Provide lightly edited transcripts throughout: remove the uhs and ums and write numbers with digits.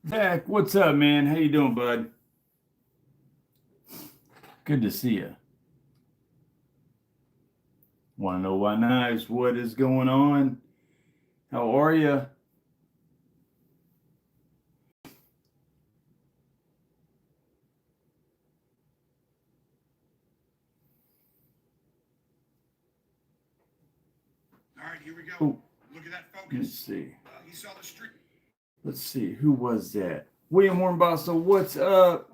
Zach, what's up, man? How you doing, bud? Good to see you. Want to know why knives? What is going on? How are you? All right, here we go. Oh, Look at that let's focus. see. He saw the street. Let's see. Who was that? William Hornbostel, what's up?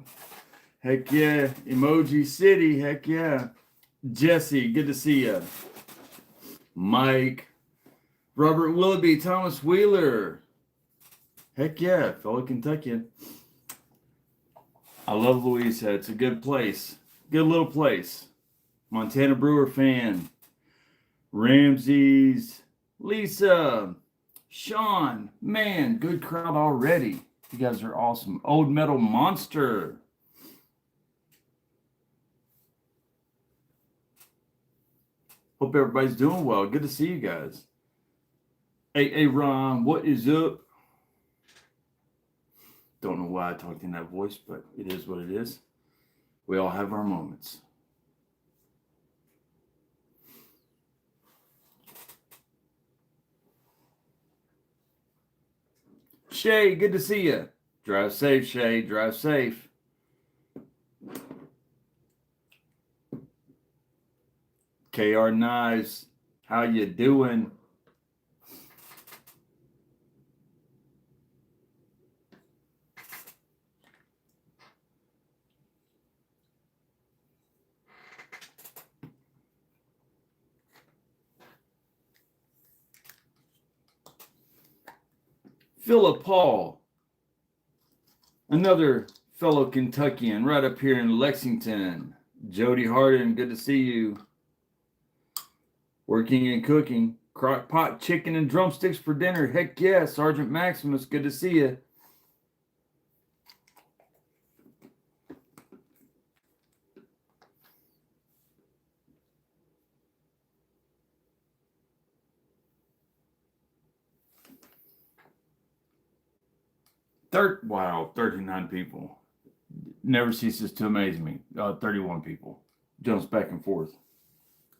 Heck yeah. Emoji City. Heck yeah. Jesse, good to see you. Mike, Robert Willoughby, Thomas Wheeler. Heck yeah, fellow Kentuckian. I love Louisa. It's a good place. Good little place. Montana Brewer fan. Ramses, Lisa, Sean, man, good crowd already. You guys are awesome. Old Metal Monster. Hope everybody's doing well. Good to see you guys. Hey, Ron, what is up? Don't know why I talked in that voice, but it is what it is. We all have our moments. Shay, good to see you. Drive safe, Shay. Drive safe. KR Knives, how you doing? Philip Paul, another fellow Kentuckian right up here in Lexington. Jody Harden, good to see you. Working and cooking. Crock pot chicken and drumsticks for dinner. Heck yeah. Sergeant Maximus, good to see you. Wow, 39 people. Never ceases to amaze me. 31 people. Jumps back and forth.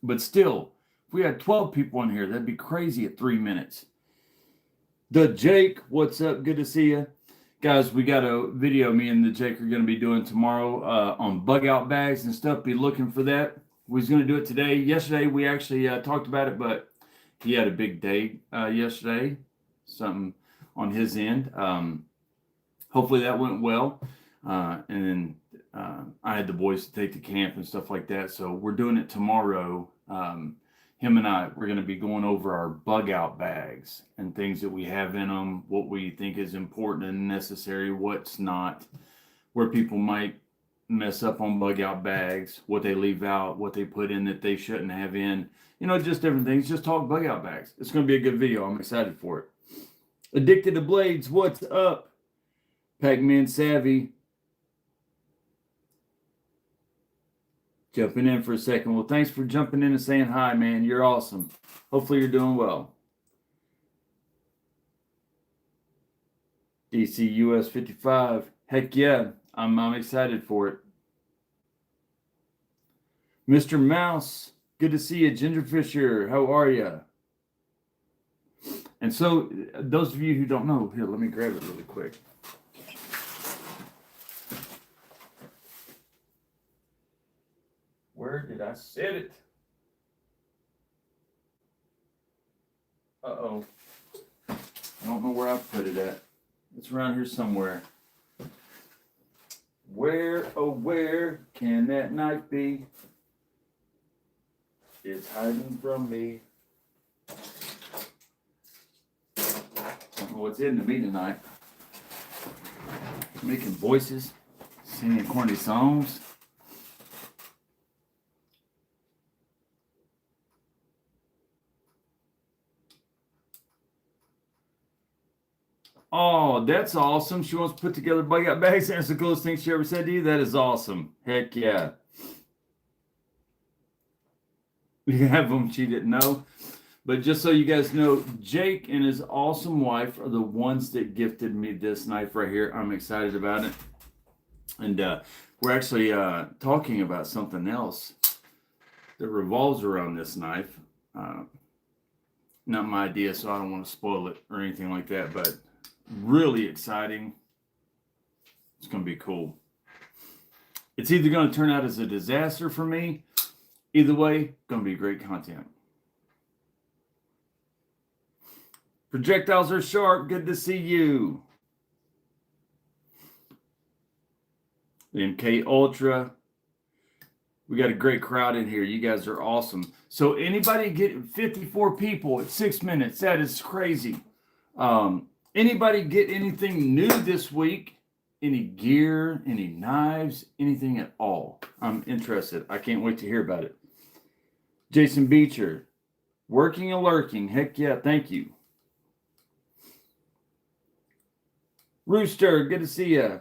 But still, if we had 12 people in here, that'd be crazy at 3 minutes. The Jake, what's up? Good to see you. Guys, we got a video me and the Jake are going to be doing tomorrow on bug out bags and stuff. Be looking for that. We was going to do it today. Yesterday, we actually talked about it, but he had a big day yesterday. Something on his end. Hopefully that went well. And then I had the boys to take to camp and stuff like that. So we're doing it tomorrow. Him and I, we're going to be going over our bug out bags and things that we have in them, what we think is important and necessary, what's not, where people might mess up on bug out bags, what they leave out, what they put in that they shouldn't have in, just different things. Just talk bug out bags. It's going to be a good video. I'm excited for it. Addicted to Blades, what's up? Pac-Man Savvy. Jumping in for a second. Well, thanks for jumping in and saying hi, man. You're awesome. Hopefully you're doing well. DC US 55. Heck yeah. I'm excited for it. Mr. Mouse. Good to see you. Ginger Fisher. How are you? And so, those of you who don't know, here, let me grab it really quick. Where did I set it? Uh-oh. I don't know where I put it at. It's around here somewhere. Where, oh, where can that knife be? It's hiding from me. I don't know what's into me tonight. Making voices, singing corny songs. Oh, that's awesome. She wants to put together bug out bags. That's the coolest thing she ever said to you. That is awesome. Heck yeah. You have them she didn't know. But just so you guys know, Jake and his awesome wife are the ones that gifted me this knife right here. I'm excited about it. And we're actually talking about something else that revolves around this knife. Not my idea, so I don't want to spoil it or anything like that, but really exciting. It's going to be cool. It's either going to turn out as a disaster for me. Either way, going to be great content. Projectiles are sharp. Good to see you. MK Ultra. We got a great crowd in here. You guys are awesome. So anybody get 54 people at 6 minutes? That is crazy. Anybody get anything new this week? Any gear, any knives, anything at all? I'm interested. I can't wait to hear about it. Jason Beecher, working and lurking. Heck yeah, thank you. Rooster, good to see you.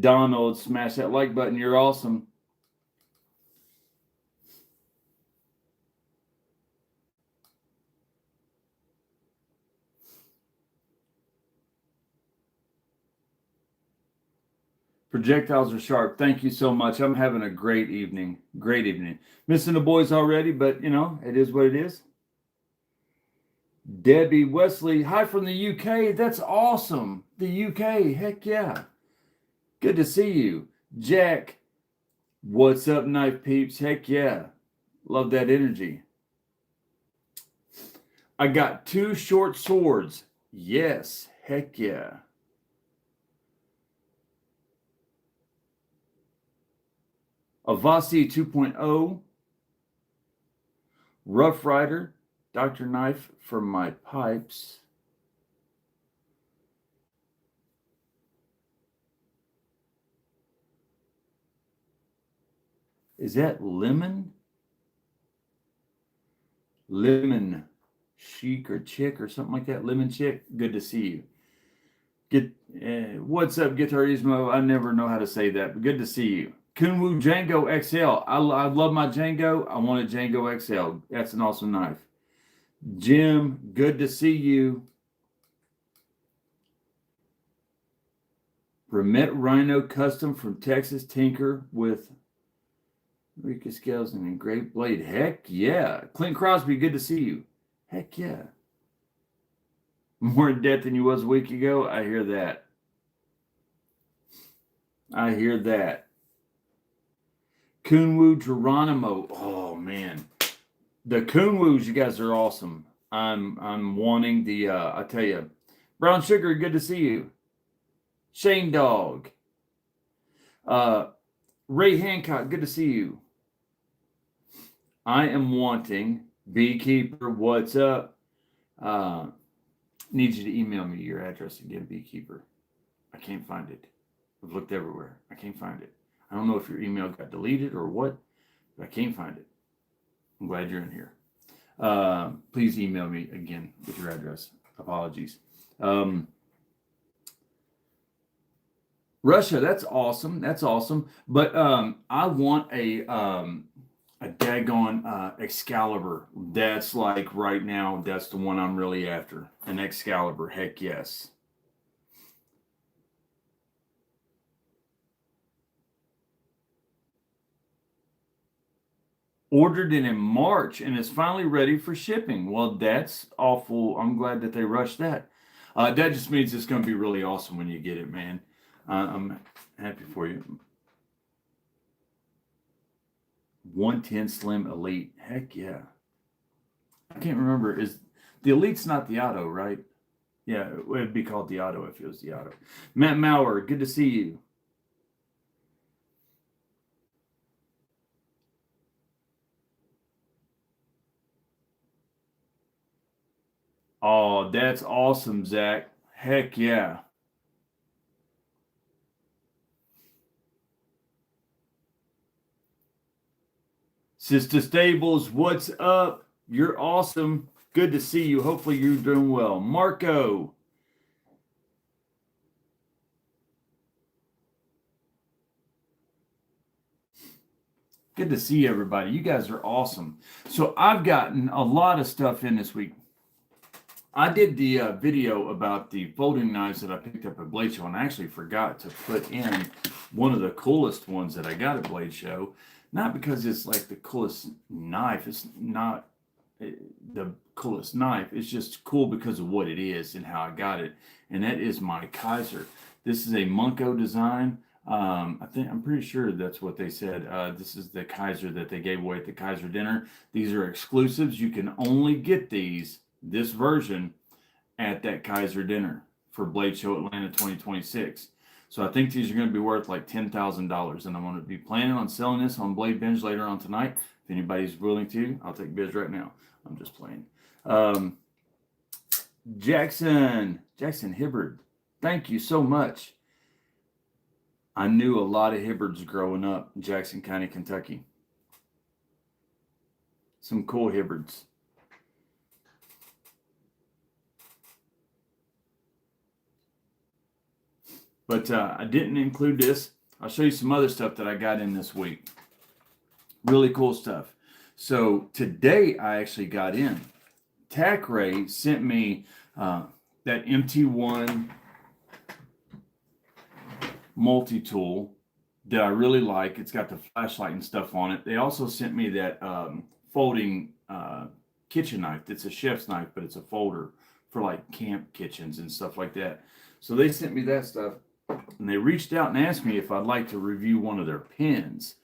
Donald, smash that like button. You're awesome. Projectiles are sharp. Thank you so much. I'm having a great evening. Great evening. Missing the boys already, but you know, it is what it is. Debbie Wesley, hi from the UK. That's awesome. The UK. Heck yeah. Good to see you. Jack, what's up, knife peeps? Heck yeah. Love that energy. I got 2 short swords. Yes. Heck yeah. Avasi 2.0, Rough Rider, Dr. Knife for my pipes. Is that lemon? Lemon chic or chick or something like that. Lemon chick. Good to see you. What's up, Guitarismo? I never know how to say that, but good to see you. Kunwu Django XL. I love my Django. I want a Django XL. That's an awesome knife. Jim, good to see you. Remet Rhino Custom from Texas Tinker with Rika Scales and engraved blade. Heck yeah. Clint Crosby, good to see you. Heck yeah. More in depth than you was a week ago. I hear that. I hear that. Kunwu Geronimo. Oh man. The Kunwus, you guys are awesome. I'm wanting the I tell you. Brown Sugar, good to see you. Shane Dog. Ray Hancock, good to see you. I am wanting Beekeeper, what's up? Need you to email me your address again, Beekeeper. I can't find it. I've looked everywhere. I can't find it. I don't know if your email got deleted or what, but I can't find it. I'm glad you're in here. Please email me again with your address. Apologies. Russia, that's awesome. That's awesome. But I want a daggone Excalibur. That's like right now, that's the one I'm really after. An Excalibur. Heck yes. Ordered it in March and it's finally ready for shipping. Well, that's awful. I'm glad that they rushed that. That just means it's going to be really awesome when you get it, man. I'm happy for you. 110 Slim Elite. Heck yeah. I can't remember. Is the Elite's not the auto, right? Yeah, it would be called the auto if it was the auto. Matt Maurer, good to see you. Oh, that's awesome, Zach. Heck yeah. Sister Stables, what's up? You're awesome. Good to see you. Hopefully you're doing well. Marco. Good to see everybody. You guys are awesome. So I've gotten a lot of stuff in this week. I did the video about the folding knives that I picked up at Blade Show, and I actually forgot to put in one of the coolest ones that I got at Blade Show. Not because it's like the coolest knife. It's not the coolest knife. It's just cool because of what it is and how I got it. And that is my Kaiser. This is a Munko design. I'm pretty sure that's what they said. This is the Kaiser that they gave away at the Kaiser dinner. These are exclusives. You can only get this version at that Kaiser dinner for Blade Show Atlanta 2026. So I think these are going to be worth like $10,000, and I'm going to be planning on selling this on Blade Binge later on tonight. If anybody's willing to, I'll take bids right now. I'm just playing. Jackson Hibbard, thank you so much. I knew a lot of Hibbards growing up in Jackson County, Kentucky. Some cool Hibbards. But I didn't include this. I'll show you some other stuff that I got in this week. Really cool stuff. So today I actually got in. TACRAY sent me that MT1 multi-tool that I really like. It's got the flashlight and stuff on it. They also sent me that folding kitchen knife. It's a chef's knife, but it's a folder for like camp kitchens and stuff like that. So they sent me that stuff, and they reached out and asked me if I'd like to review one of their pens.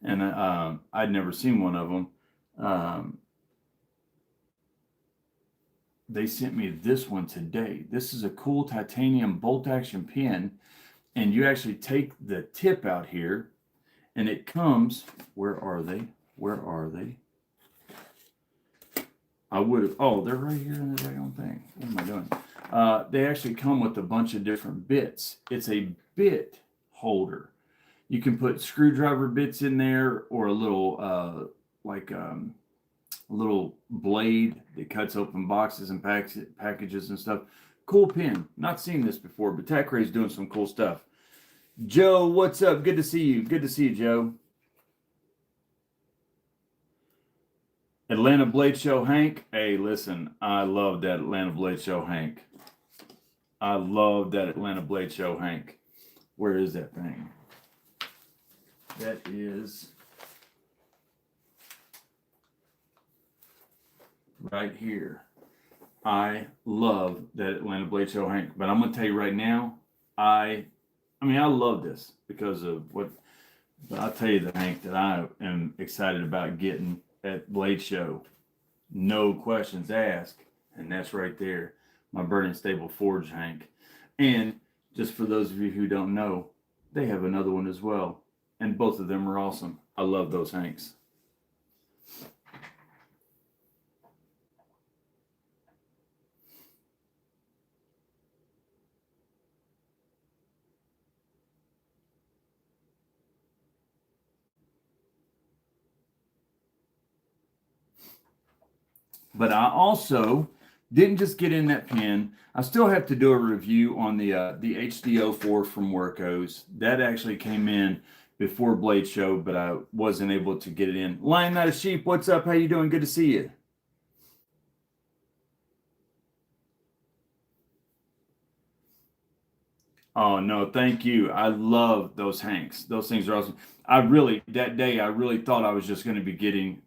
And I'd never seen one of them. They sent me this one today. This is a cool titanium bolt action pen. And you actually take the tip out here, and it comes, where are they? I would have, oh, they're right here in the daggone thing. What am I doing? They actually come with a bunch of different bits. It's a bit holder. You can put screwdriver bits in there, or a little, a little blade that cuts open boxes and packages and stuff. Cool pen. Not seen this before, but TACRAY's doing some cool stuff. Joe, what's up? Good to see you. Good to see you, Joe. Atlanta Blade Show Hank. Hey, listen, I love that Atlanta Blade Show Hank. I love that Atlanta Blade Show Hank. Where is that thing? That is right here. I love that Atlanta Blade Show Hank, but I'm going to tell you right now, I love this because of what, but I'll tell you the Hank that I am excited about getting at Blade Show. No questions asked, and that's right there, my Burning Stable Forge Hank. And just for those of you who don't know, they have another one as well, and both of them are awesome. I love those Hanks. But I also didn't just get in that pen. I still have to do a review on the HD04 from Workos. That actually came in before Blade Show, but I wasn't able to get it in. Lion Not a Sheep, what's up? How you doing? Good to see you. Oh, no, thank you. I love those Hanks. Those things are awesome. That day, I really thought I was just going to be getting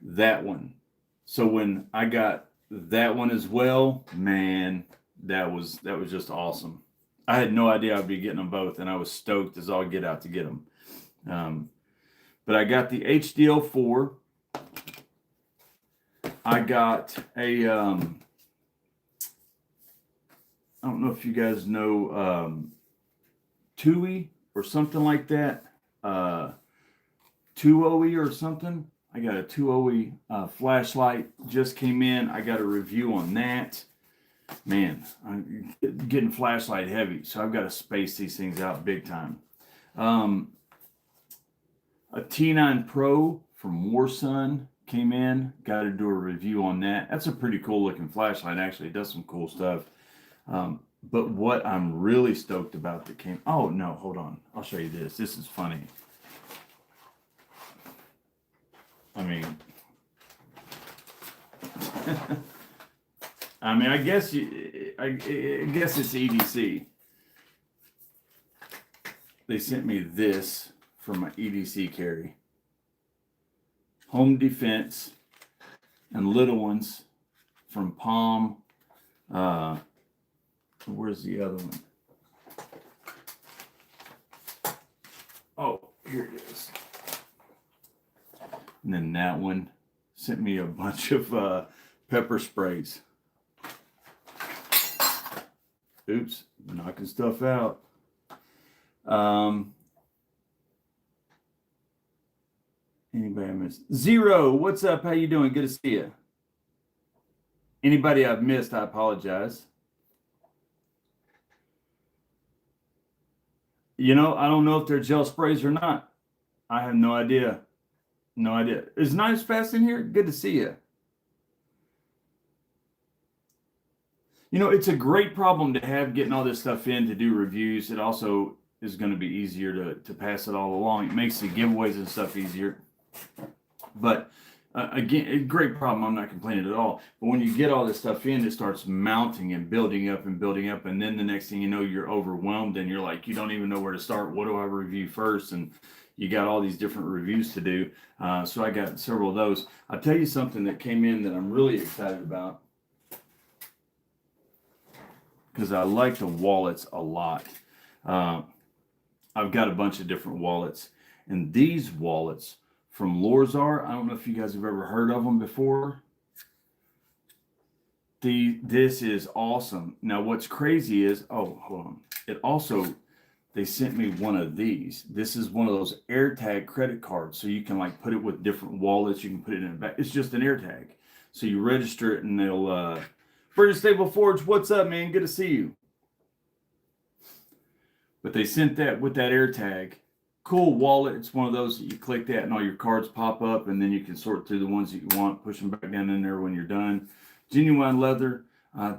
that one. So when I got that one as well, man, that was just awesome. I had no idea I'd be getting them both, and I was stoked as all get out to get them. But I got the HD04. I got a I don't know if you guys know TUI or something like that. 2OE or something. I got a 2OE flashlight just came in. I got a review on that. Man, I'm getting flashlight heavy, so I've got to space these things out big time. A T9 Pro from Warsun came in. Got to do a review on that. That's a pretty cool looking flashlight. Actually, it does some cool stuff. But what I'm really stoked about that came... Oh, no, hold on. I'll show you this. This is funny. I mean, I guess I guess it's EDC. They sent me this for my EDC carry. Home Defense and little ones from Palm. Where's the other one? Oh, here it is. And then that one sent me a bunch of pepper sprays. Oops, knocking stuff out. Anybody I missed? Zero, what's up? How you doing? Good to see you. Anybody I've missed, I apologize. You know, I don't know if they're gel sprays or not. I have no idea. No idea. Is Knives Fast in here? Good to see you. You know, it's a great problem to have getting all this stuff in to do reviews. It also is going to be easier to pass it all along. It makes the giveaways and stuff easier. But again, a great problem. I'm not complaining at all. But when you get all this stuff in, it starts mounting and building up and building up. And then the next thing you know, you're overwhelmed and you're like, you don't even know where to start. What do I review first? And you got all these different reviews to do. So I got several of those. I'll tell you something that came in that I'm really excited about, because I like the wallets a lot. I've got a bunch of different wallets, and these wallets from Lorzar, I don't know if you guys have ever heard of them before. This is awesome. Now what's crazy is, oh, hold on. It also, they sent me one of these. This is one of those AirTag credit cards. So you can like put it with different wallets. You can put it in a bag. It's just an AirTag. So you register it and they'll, British Stable Forge, what's up, man? Good to see you. But they sent that with that AirTag. Cool wallet. It's one of those that you click that and all your cards pop up, and then you can sort through the ones that you want, push them back down in there when you're done. Genuine leather.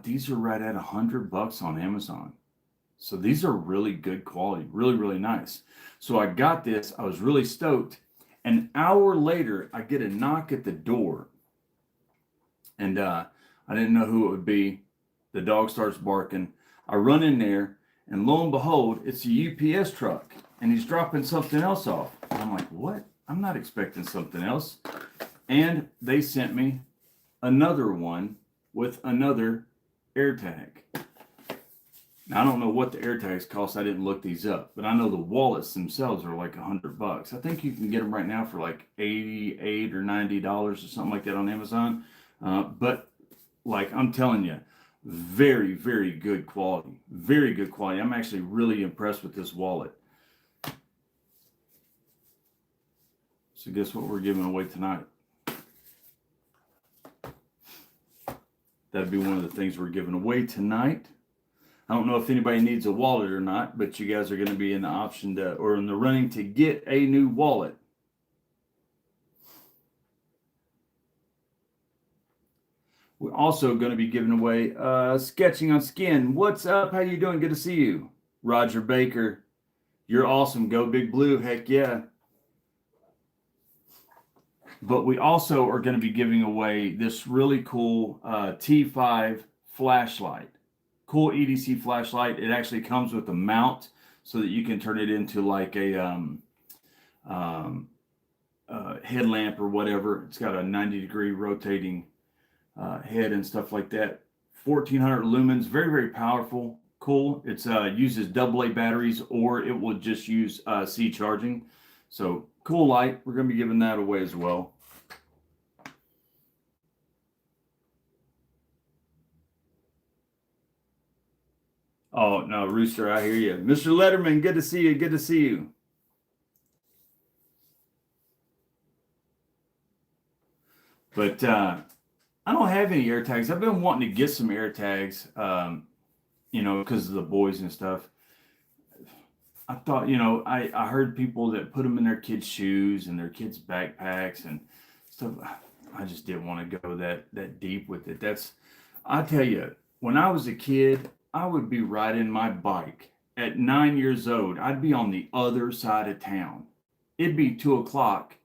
These are right at $100 on Amazon. So these are really good quality, really, really nice. So I got this. I was really stoked. An hour later, I get a knock at the door. And I didn't know who it would be. The dog starts barking. I run in there, and lo and behold, it's a UPS truck, and he's dropping something else off. And I'm like, what? I'm not expecting something else. And they sent me another one with another AirTag. Now, I don't know what the AirTags cost. I didn't look these up, but I know the wallets themselves are like $100. I think you can get them right now for like $88 or $90 or something like that on Amazon. But like I'm telling you, very, very good quality. Very good quality. I'm actually really impressed with this wallet. So guess what we're giving away tonight? That'd be one of the things we're giving away tonight. I don't know if anybody needs a wallet or not, but you guys are going to be in the option to, or in the running to get a new wallet. We're also going to be giving away Sketching on Skin. What's up? How you doing? Good to see you. Roger Baker. You're awesome. Go Big Blue. Heck yeah. But we also are going to be giving away this really cool T5 flashlight. Cool EDC flashlight. It actually comes with a mount so that you can turn it into like a headlamp or whatever. It's got a 90-degree rotating head and stuff like that. 1400 lumens, very, very powerful. Cool. It's uses AA batteries, or it will just use C charging. So cool light. We're going to be giving that away as well. Oh no, Rooster, I hear you. Mr. Letterman, good to see you. Good to see you. But I don't have any AirTags. I've been wanting to get some AirTags, you know, because of the boys and stuff. I thought, you know, I heard people that put them in their kids' shoes and their kids' backpacks and stuff. I just didn't want to go that deep with it. I tell you, when I was a kid, I would be riding my bike at 9 years old. I'd be on the other side of town. It'd be 2 o'clock.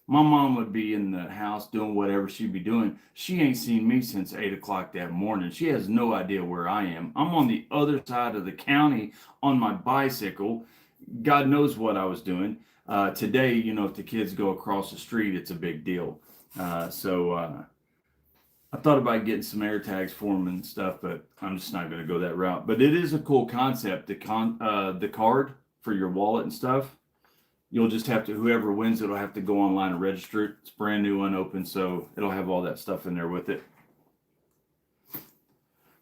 My mom would be in the house doing whatever she'd be doing. She ain't seen me since 8 o'clock that morning. She has no idea where I am. I'm on the other side of the county on my bicycle. God knows what I was doing. Today, if the kids go across the street, it's a big deal. So I thought about getting some air tags for them and stuff, but I'm just not going to go that route. But it is a cool concept. The card for your wallet and stuff. You'll just have to, whoever wins it'll have to go online and register it. It's brand new, unopened, so it'll have all that stuff in there with it.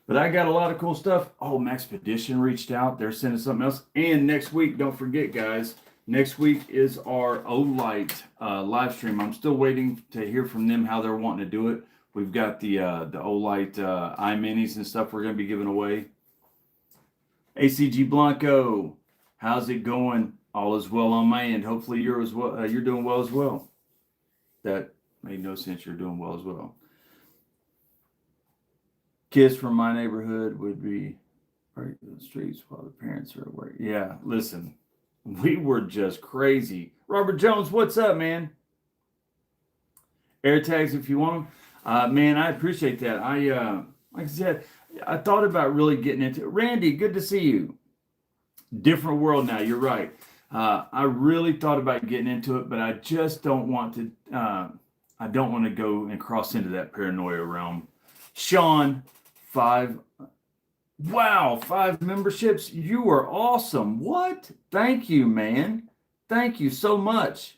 But I got a lot of cool stuff. Oh, Maxpedition reached out. They're sending something else. And next week, don't forget, guys, next week is our Olight live stream. I'm still waiting to hear from them how they're wanting to do it. We've got the Olight iMinis and stuff we're going to be giving away. ACG Blanco, how's it going? All is well on my end. Hopefully you're as well. You're doing well as well. That made no sense. You're doing well as well. Kids from my neighborhood would be right in the streets while the parents are away. Yeah, listen, we were just crazy. Robert Jones, what's up, man? Air tags if you want them. Man, I appreciate that. Like I said, I thought about really getting into it. Randy, good to see you. Different world now. You're right. I really thought about getting into it, but I just don't want to. I don't want to go and cross into that paranoia realm. Sean, 5. Wow, 5 memberships. You are awesome. What? Thank you, man. Thank you so much.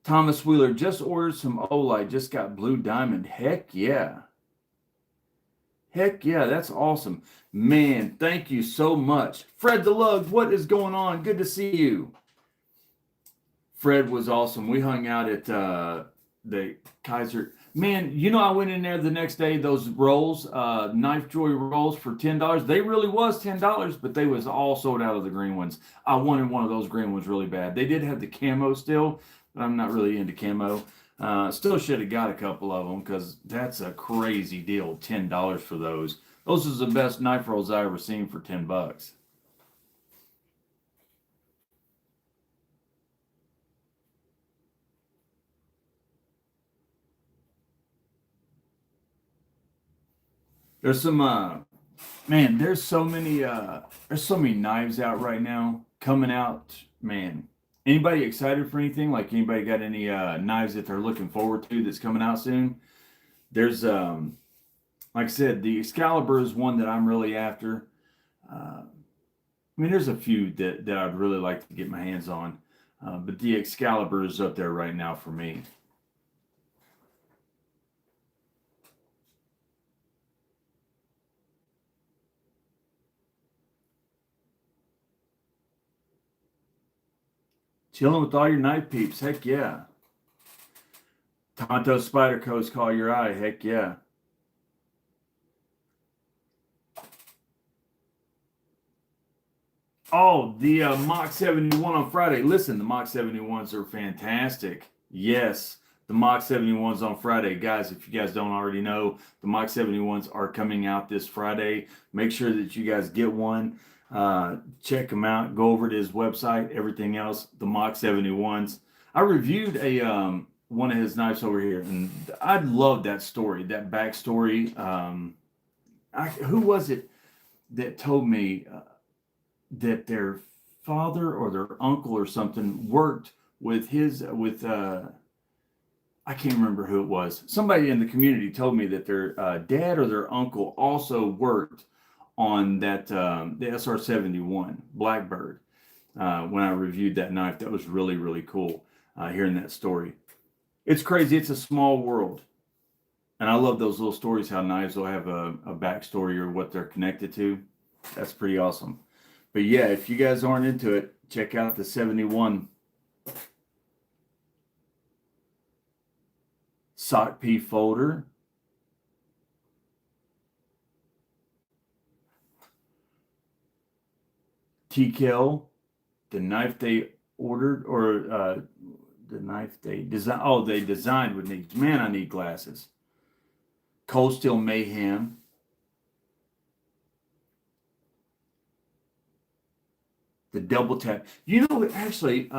Thomas Wheeler just ordered some Olight. Just got Blue Diamond. Heck yeah. Heck yeah, that's awesome. Man, thank you so much. Fred the Lug, what is going on? Good to see you. Fred was awesome. We hung out at the Kaiser. Man, I went in there the next day, those rolls, Knife Joy rolls for $10. They really was $10, but they was all sold out of the green ones. I wanted one of those green ones really bad. They did have the camo still, but I'm not really into camo. Still should have got a couple of them because that's a crazy deal. $10 for those. Those is the best knife rolls I ever seen for $10. There's some man, there's so many knives out right now coming out, man. Anybody excited for anything? Like anybody got any knives that they're looking forward to that's coming out soon? There's like I said, the Excalibur is one that I'm really after. I mean, there's a few that I'd really like to get my hands on, but the Excalibur is up there right now for me. Chilling with all your knife peeps. Heck yeah. Tonto Spider Coast, call your eye. Heck yeah. Oh, the Mach 71 on Friday. Listen, the Mach 71s are fantastic. Yes, the Mach 71s on Friday. Guys, if you guys don't already know, the Mach 71s are coming out this Friday. Make sure that you guys get one. Check them out. Go over to his website. Everything else, the Mach 71s. I reviewed a one of his knives over here, and I love that story, that backstory. Who was it that told me that their father or their uncle or something worked with I can't remember who it was. Somebody in the community told me that their dad or their uncle also worked on that the SR-71 Blackbird. When I reviewed that knife, that was really, really cool hearing that story. It's crazy. It's a small world. And I love those little stories, how knives will have a backstory or what they're connected to. That's pretty awesome. But yeah, if you guys aren't into it, check out the 71 Sock P folder. TKL, the knife they ordered, or the knife they designed. Oh, they designed with needs. Man, I need glasses. Cold Steel Mayhem. The double tap. Actually,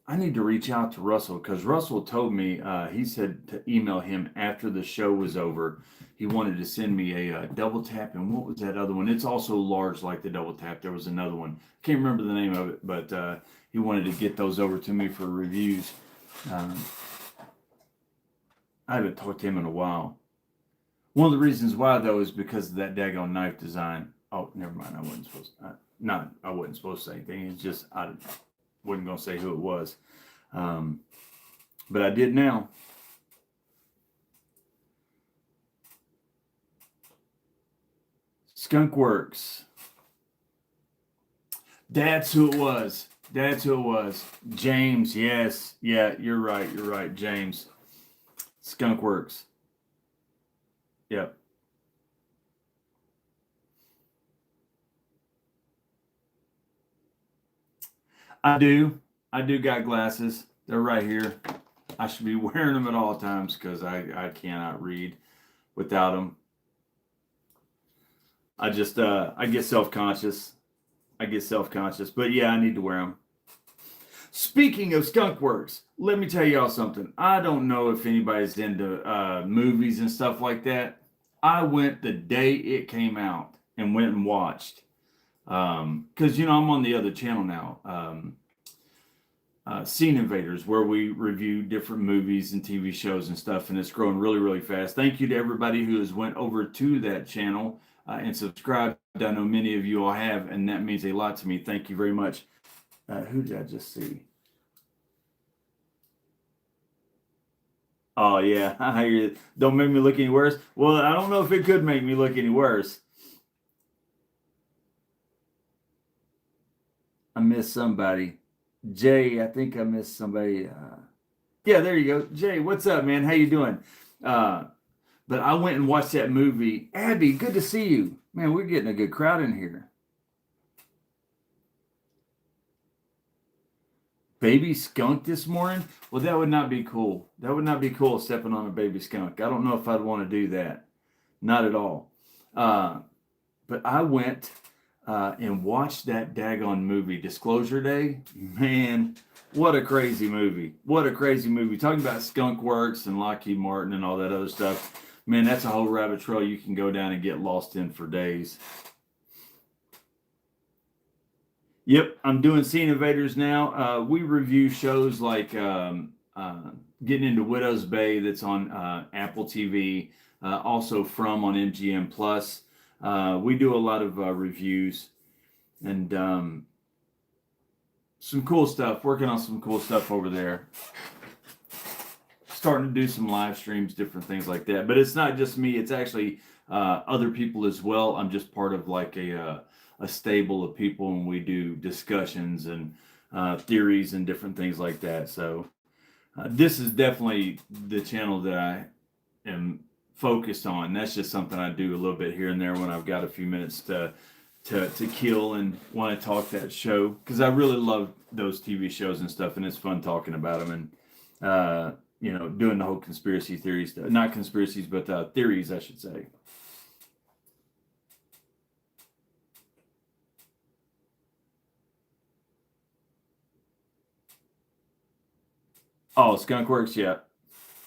I need to reach out to Russell because Russell told me he said to email him after the show was over. He wanted to send me a double tap, and what was that other one? It's also large like the double tap. There was another one. Can't remember the name of it, but he wanted to get those over to me for reviews. I haven't talked to him in a while. One of the reasons why, though, is because of that daggone knife design. Oh, never mind. I wasn't supposed to. I wasn't supposed to say anything. It's just I wasn't going to say who it was. But I did now. Skunkworks. That's who it was. That's who it was. James. Yes. Yeah, you're right. You're right. James. Skunkworks. Yep. I do. I do got glasses. They're right here. I should be wearing them at all times because I cannot read without them. I just I get self-conscious. But yeah, I need to wear them. Speaking of Skunkworks, let me tell y'all something. I don't know if anybody's into movies and stuff like that. I went the day it came out and went and watched. Because, I'm on the other channel now, Scene Invaders, where we review different movies and TV shows and stuff, and it's growing really, really fast. Thank you to everybody who has went over to that channel and subscribed. I know many of you all have, and that means a lot to me. Thank you very much. Who did I just see? Oh, yeah. I hear you. Don't make me look any worse. Well, I don't know if it could make me look any worse. I missed somebody. Jay, I think I missed somebody. Yeah, there you go. Jay, what's up, man? How you doing? But I went and watched that movie. Abby, good to see you. Man, we're getting a good crowd in here. Baby skunk this morning? Well, that would not be cool. That would not be cool stepping on a baby skunk. I don't know if I'd want to do that. Not at all. But I went and watched that daggone movie, Disclosure Day. Man, what a crazy movie. What a crazy movie. Talking about Skunk Works and Lockheed Martin and all that other stuff. Man, that's a whole rabbit trail you can go down and get lost in for days. Yep, I'm doing Scene Invaders now. We review shows like getting into Widow's Bay that's on Apple TV, also From on MGM Plus. We do a lot of reviews and some cool stuff, working on some cool stuff over there. Starting to do some live streams, different things like that. But it's not just me, it's actually other people as well. I'm just part of like a stable of people, and we do discussions and theories and different things like that. So this is definitely the channel that I am focused on. That's just something I do a little bit here and there when I've got a few minutes to kill and want to talk that show, because I really love those TV shows and stuff, and it's fun talking about them and doing the whole conspiracy theories stuff. Not conspiracies, but theories, I should say. Oh, Skunk Works, yeah.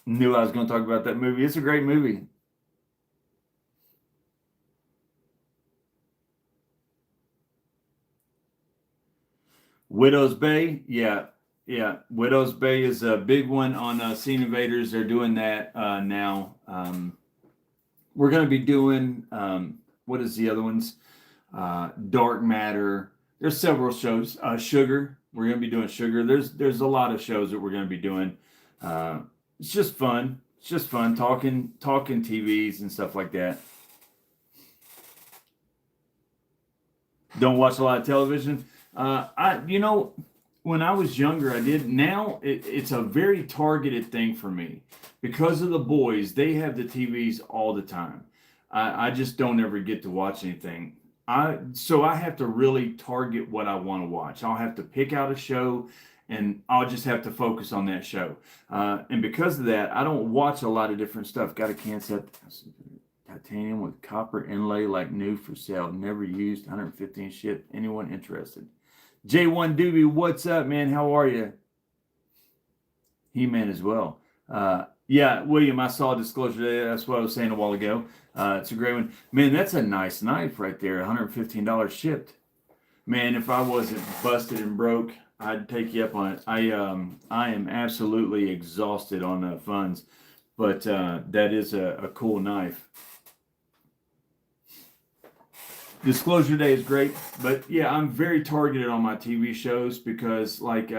Knew I was going to talk about that movie. It's a great movie. Widow's Bay, yeah. Widow's Bay is a big one on Scene Invaders. They're doing that now. We're going to be doing, what is the other ones? Dark Matter. There's several shows. Sugar. We're going to be doing Sugar. There's a lot of shows that we're going to be doing. It's just fun. It's just fun talking TVs and stuff like that. Don't watch a lot of television. When I was younger, I did. Now it's a very targeted thing for me because of the boys. They have the TVs all the time. I just don't ever get to watch anything. So I have to really target what I want to watch. I'll have to pick out a show, and I'll just have to focus on that show. And because of that, I don't watch a lot of different stuff. Got a can set. Titanium with copper inlay, like new, for sale, never used, 115 shipped. Anyone interested? J1 Doobie, what's up, man? How are you? He-Man as well. Yeah, William, I saw Disclosure Day. That's what I was saying a while ago. It's a great one. Man, that's a nice knife right there. $115 shipped. Man, if I wasn't busted and broke, I'd take you up on it. I am absolutely exhausted on funds, but that is a cool knife. Disclosure Day is great, but yeah, I'm very targeted on my TV shows because like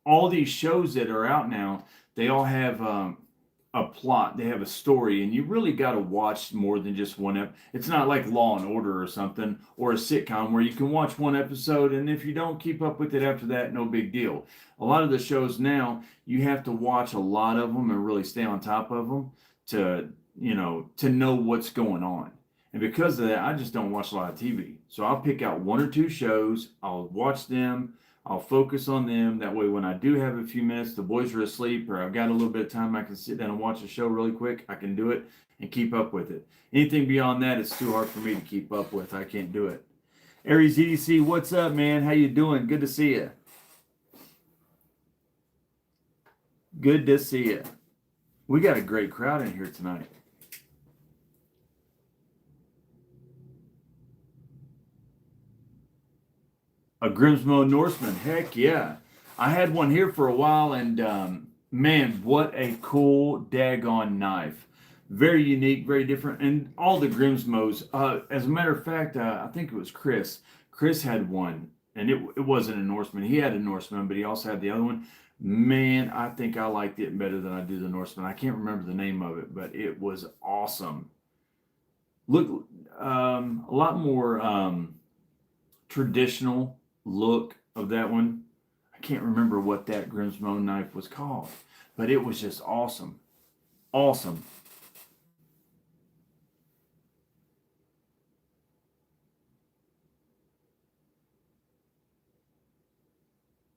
all these shows that are out now, they all have a plot, they have a story, and you really got to watch more than just one It's not like Law and Order or something, or a sitcom where you can watch one episode, and if you don't keep up with it after that, no big deal. A lot of the shows now, you have to watch a lot of them and really stay on top of them to, to know what's going on. And because of that, I just don't watch a lot of TV. So I'll pick out one or two shows, I'll watch them, I'll focus on them. That way, when I do have a few minutes, the boys are asleep, or I've got a little bit of time, I can sit down and watch a show really quick. I can do it and keep up with it. Anything beyond that, it's too hard for me to keep up with. I can't do it. Aries EDC, what's up, man? How you doing? Good to see you. Good to see you. We got a great crowd in here tonight. A Grimsmo Norseman, heck yeah. I had one here for a while, and man, what a cool daggone knife. Very unique, very different. And all the Grimsmos, as a matter of fact, I think it was Chris. Chris had one, and it wasn't a Norseman. He had a Norseman, but he also had the other one. Man, I think I liked it better than I do the Norseman. I can't remember the name of it, but it was awesome. Look, a lot more traditional look of that one. I can't remember what that Grimsmo knife was called, but it was just awesome. Awesome.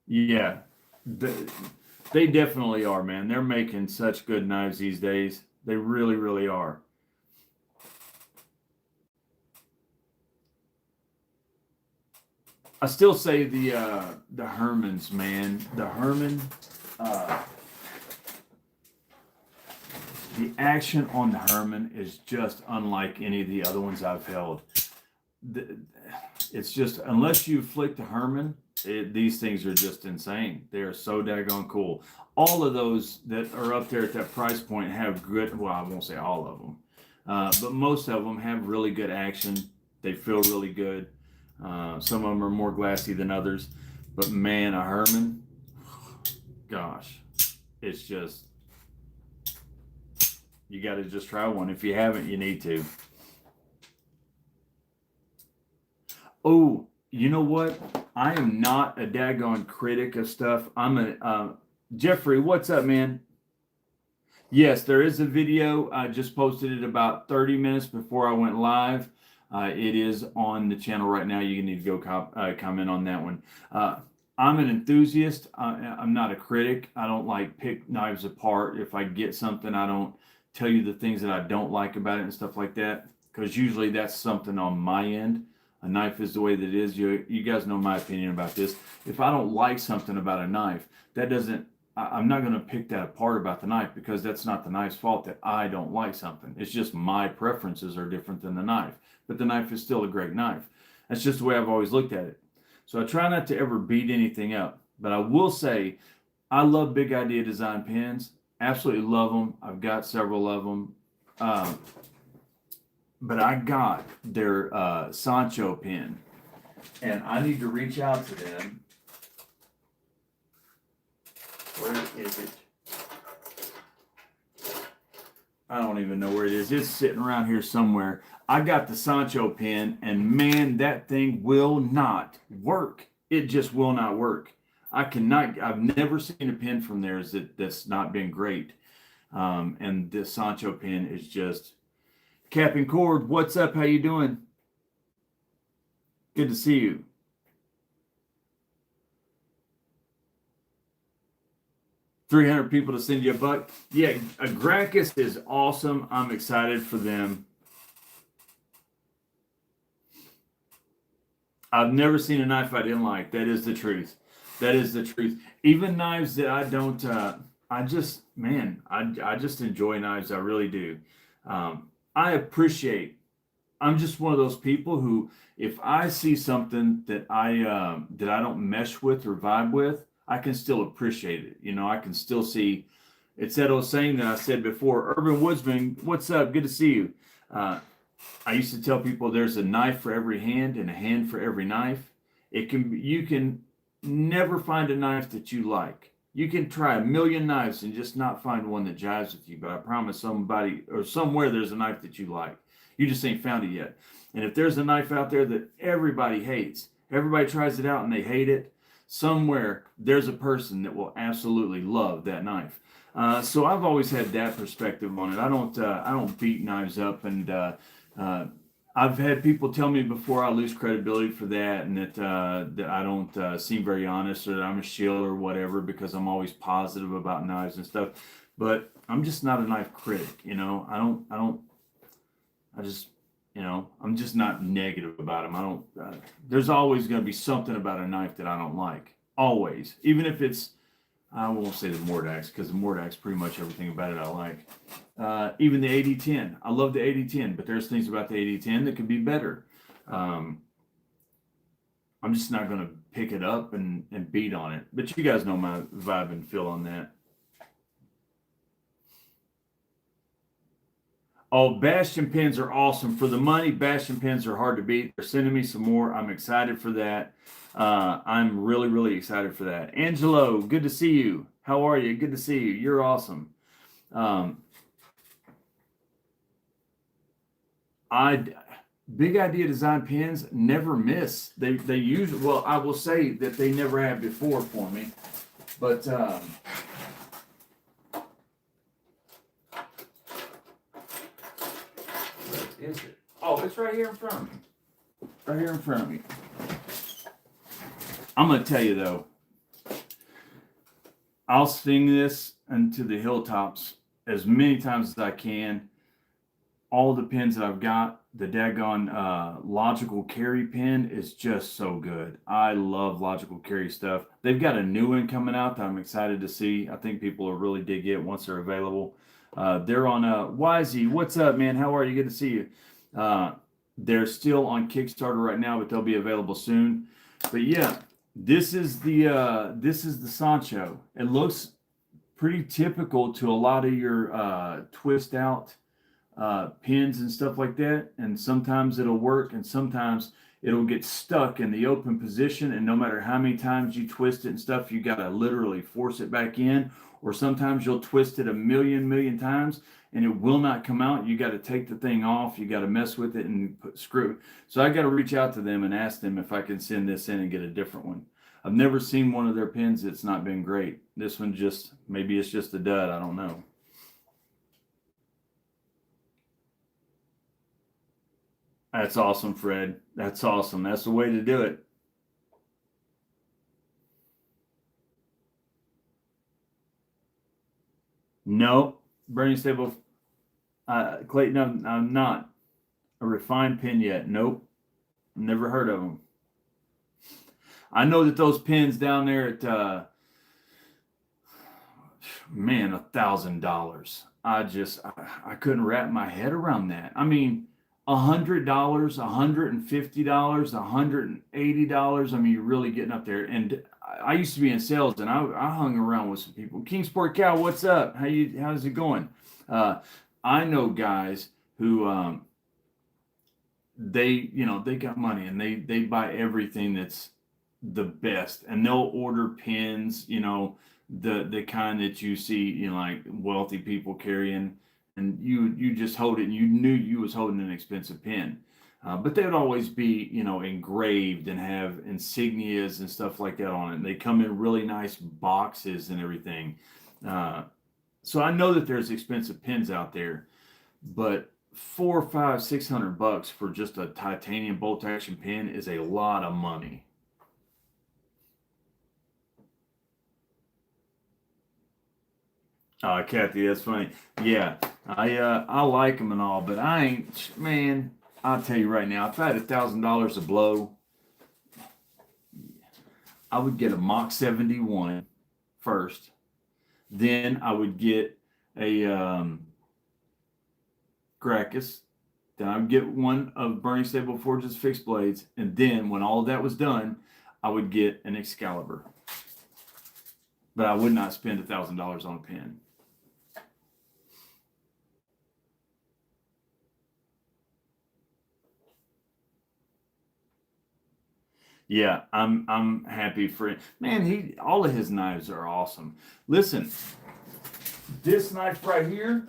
Yeah, they definitely are, man. They're making such good knives these days. They really, really are. I still say the Hermans, man. The Herman, the action on the Herman is just unlike any of the other ones I've held. It's just, unless you flick the Herman, these things are just insane. They are so daggone cool. All of those that are up there at that price point have good, well, I won't say all of them, but most of them have really good action. They feel really good. Some of them are more glassy than others, but man, a Herman, gosh, it's just, you got to just try one. If you haven't, you need to. Oh, you know what? I am not a daggone critic of stuff. I'm a Jeffrey. What's up, man? Yes, there is a video. I just posted it about 30 minutes before I went live. It is on the channel right now. You need to go comment on that one. I'm an enthusiast. I'm not a critic. I don't like pick knives apart. If I get something, I don't tell you the things that I don't like about it and stuff like that, because usually that's something on my end. A knife is the way that it is. You guys know my opinion about this. If I don't like something about a knife, that doesn't, I'm not going to pick that apart about the knife, because that's not the knife's fault that I don't like something. It's just my preferences are different than the knife. But the knife is still a great knife. That's just the way I've always looked at it. So I try not to ever beat anything up. But I will say, I love Big Idea Design pens. Absolutely love them. I've got several of them. But I got their Sancho pen, and I need to reach out to them. Where is it? I don't even know where it is. It's sitting around here somewhere. I got the Sancho pen, and man, that thing will not work. It just will not work. I've never seen a pen from theirs that's not been great. And this Sancho pen is just, Captain Cord, what's up? How you doing? Good to see you. $300 people to send you $1. Yeah, Gracchus is awesome. I'm excited for them. I've never seen a knife I didn't like. That is the truth. That is the truth. Even knives that I don't, I just enjoy knives. I really do. I appreciate. I'm just one of those people who, if I see something that I don't mesh with or vibe with, I can still appreciate it. You know, I can still see. It's that old saying that I said before. Urban Woodsman, what's up? Good to see you. Uh, I used to tell people there's a knife for every hand and a hand for every knife. You can never find a knife that you like. You can try a million knives and just not find one that jives with you. But I promise somebody or somewhere there's a knife that you like. You just ain't found it yet. And if there's a knife out there that everybody hates, everybody tries it out and they hate it, somewhere there's a person that will absolutely love that knife. So I've always had that perspective on it. I don't beat knives up, and uh, I've had people tell me before I lose credibility for that, and that I don't seem very honest, or that I'm a shill or whatever, because I'm always positive about knives and stuff. But I'm just not a knife critic, you know. I just, you know, I'm just not negative about them. I don't. There's always going to be something about a knife that I don't like. Always, even if it's, I won't say the Mordax, because the Mordax, pretty much everything about it I like. Even the 8010, I love the 8010, but there's things about the 8010 that could be better. Um, I'm just not going to pick it up and beat on it. But you guys know my vibe and feel on that. Oh, Bastion pins are awesome. For the money, Bastion pins are hard to beat. They're sending me some more. I'm excited for that. I'm really, really excited for that. Angelo, good to see you. How are you? Good to see you. You're awesome. Um, I Big Idea Design pins never miss. They usually, well, I will say that they never have before for me, but where is it? Oh, it's right here in front of me. Right here in front of me. I'm gonna tell you though, I'll sing this into the hilltops as many times as I can. All the pins that I've got, the daggone Logical Carry pin is just so good. I love Logical Carry stuff. They've got a new one coming out that I'm excited to see. I think people will really dig it once they're available. They're on YZ. What's up, man? How are you? Good to see you. They're still on Kickstarter right now, but they'll be available soon. But yeah, this is the Sancho. It looks pretty typical to a lot of your twist out pins and stuff like that. And sometimes it'll work, and sometimes it'll get stuck in the open position. And no matter how many times you twist it and stuff, you got to literally force it back in. Or sometimes you'll twist it a million times and it will not come out. You got to take the thing off. You got to mess with it and screw. So I got to reach out to them and ask them if I can send this in and get a different one. I've never seen one of their pins that's not been great. This one just, maybe it's just a dud. I don't know. That's awesome, Fred. That's awesome. That's the way to do it. No, Bernie Stable, Clayton, I'm not a refined pin yet. Nope, never heard of them. I know that those pins down there at man, $1,000. I couldn't wrap my head around that. I mean, $100, $150, $180. I mean, you're really getting up there. And I used to be in sales, and I hung around with some people. Kingsport Cow, what's up? How's it going? Uh, I know guys who they got money and they buy everything that's the best, and they'll order pins, the kind that you see, like wealthy people carrying, and you just hold it and you knew you was holding an expensive pin. But they would always be, engraved and have insignias and stuff like that on it. And they come in really nice boxes and everything. Uh, so I know that there's expensive pins out there, but 4, 5, 600 bucks for just a titanium bolt action pin is a lot of money. Kathy, that's funny. Yeah, I like them and all, but I ain't, man. I'll tell you right now, if I had $1,000 to blow, I would get a Mach 71 first. Then I would get a Gracchus. Then I would get one of Burning Stable Forge's fixed blades. And then when all of that was done, I would get an Excalibur. But I would not spend $1,000 on a pen. Yeah, I'm happy for it. Man, all of his knives are awesome. Listen, this knife right here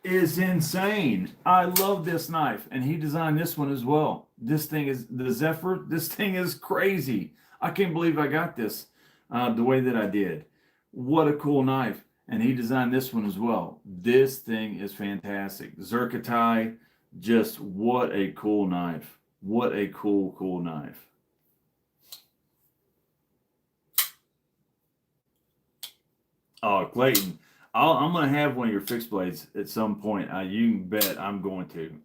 is insane. I love this knife, and he designed this one as well. This thing is the Zephyr. This thing is crazy. I can't believe I got this the way that I did. What a cool knife. And he designed this one as well. This thing is fantastic. Zerkatai, just what a cool knife. What a cool knife. Oh, Clayton, I'm going to have one of your fixed blades at some point. You can bet I'm going to.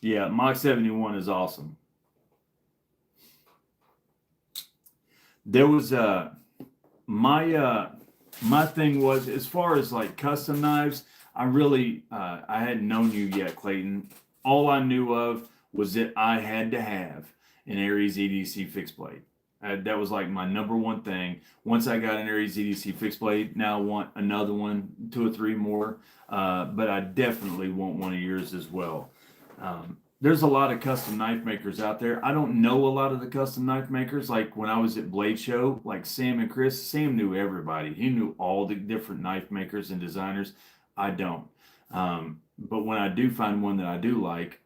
Yeah, Mach 71 is awesome. There was my thing was, as far as like custom knives, I hadn't known you yet, Clayton. All I knew of was that I had to have an Aries EDC fixed blade. That was like my number one thing. Once I got an Aries EDC fixed blade, now I want another one, 2 or 3 more. But I definitely want one of yours as well. There's a lot of custom knife makers out there. I don't know a lot of the custom knife makers. Like when I was at Blade Show, like Sam and Chris, Sam knew everybody. He knew all the different knife makers and designers. I don't. But when I do find one that I do like,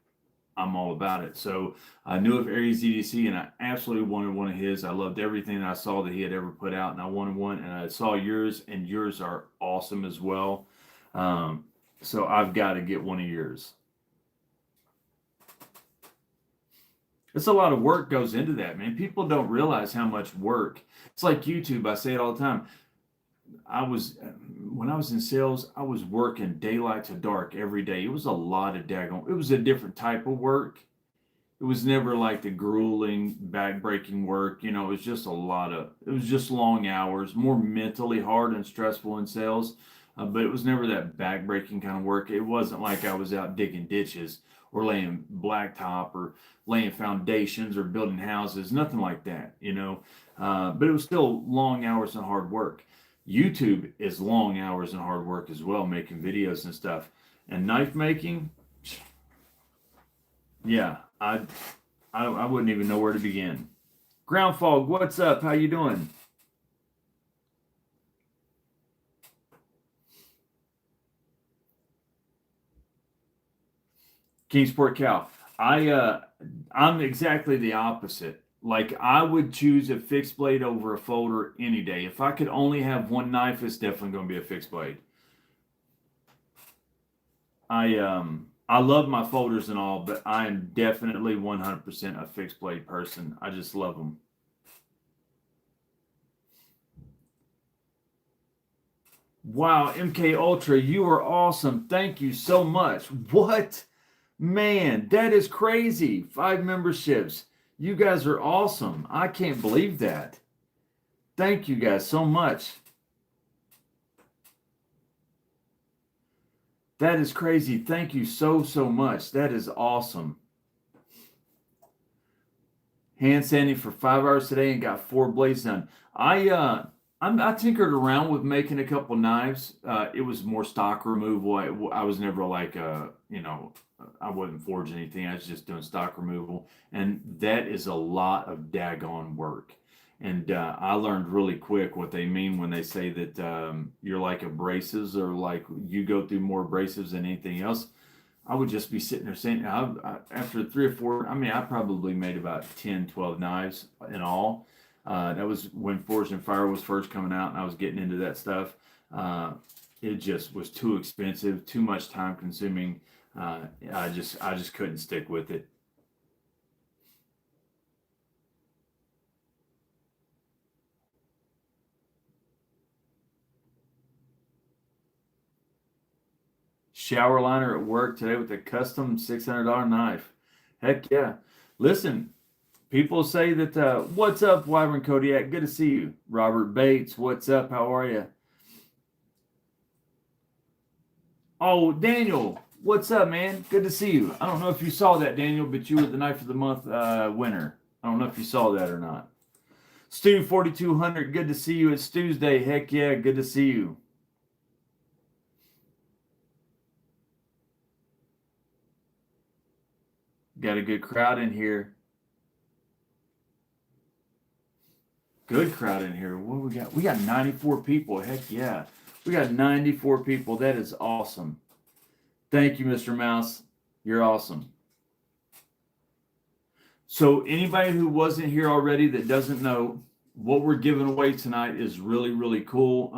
I'm all about it. So I knew of Aries EDC and I absolutely wanted one of his. I loved everything that I saw that he had ever put out, and I wanted one. And I saw yours, and yours are awesome as well. So I've got to get one of yours. It's a lot of work goes into that, man. People don't realize how much work. It's like YouTube. I say it all the time. When I was in sales, I was working daylight to dark every day. It was a lot of daggone. It was a different type of work. It was never like the grueling, back-breaking work. You know, it was just it was just long hours, more mentally hard and stressful in sales. But it was never that back-breaking kind of work. It wasn't like I was out digging ditches or laying blacktop or laying foundations or building houses, nothing like that, you know. But it was still long hours and hard work. YouTube is long hours and hard work as well, making videos and stuff. And knife making, yeah, I wouldn't even know where to begin. Ground Fog, what's up? How you doing? Kingsport Cow. I'm exactly the opposite. Like I would choose a fixed blade over a folder any day. If I could only have one knife, it's definitely going to be a fixed blade. I love my folders and all, but I am definitely 100% a fixed blade person. I just love them. Wow, MK Ultra, you are awesome. Thank you so much. What? Man, that is crazy. 5 memberships. You guys are awesome. I can't believe that. Thank you guys so much. That is crazy. Thank you so much. That is awesome. Hand sanding for 5 hours today and got 4 blades done. I tinkered around with making a couple knives. It was more stock removal. I was never like I wasn't forging anything. I was just doing stock removal, and that is a lot of daggone work. And I learned really quick what they mean when they say that you're like abrasives, or like you go through more abrasives than anything else. I would just be sitting there saying, after 3 or 4, I probably made about 10, 12 knives in all. That was when Forged in Fire was first coming out, and I was getting into that stuff. It just was too expensive, too much time consuming. I just couldn't stick with it. Shower liner at work today with a custom $600 knife. Heck yeah. Listen, People say that, what's up, Wyvern Kodiak? Good to see you. Robert Bates, what's up? How are you? Oh, Daniel, what's up, man? Good to see you. I don't know if you saw that, Daniel, but you were the Knife of the Month winner. I don't know if you saw that or not. Stu 4200, good to see you. It's Tuesday. Heck yeah, good to see you. Got a good crowd in here. Good crowd in here. What we got? We got 94 people. Heck yeah. We got 94 people. That is awesome. Thank you, Mr. Mouse. You're awesome. So anybody who wasn't here already that doesn't know, what we're giving away tonight is really, really cool.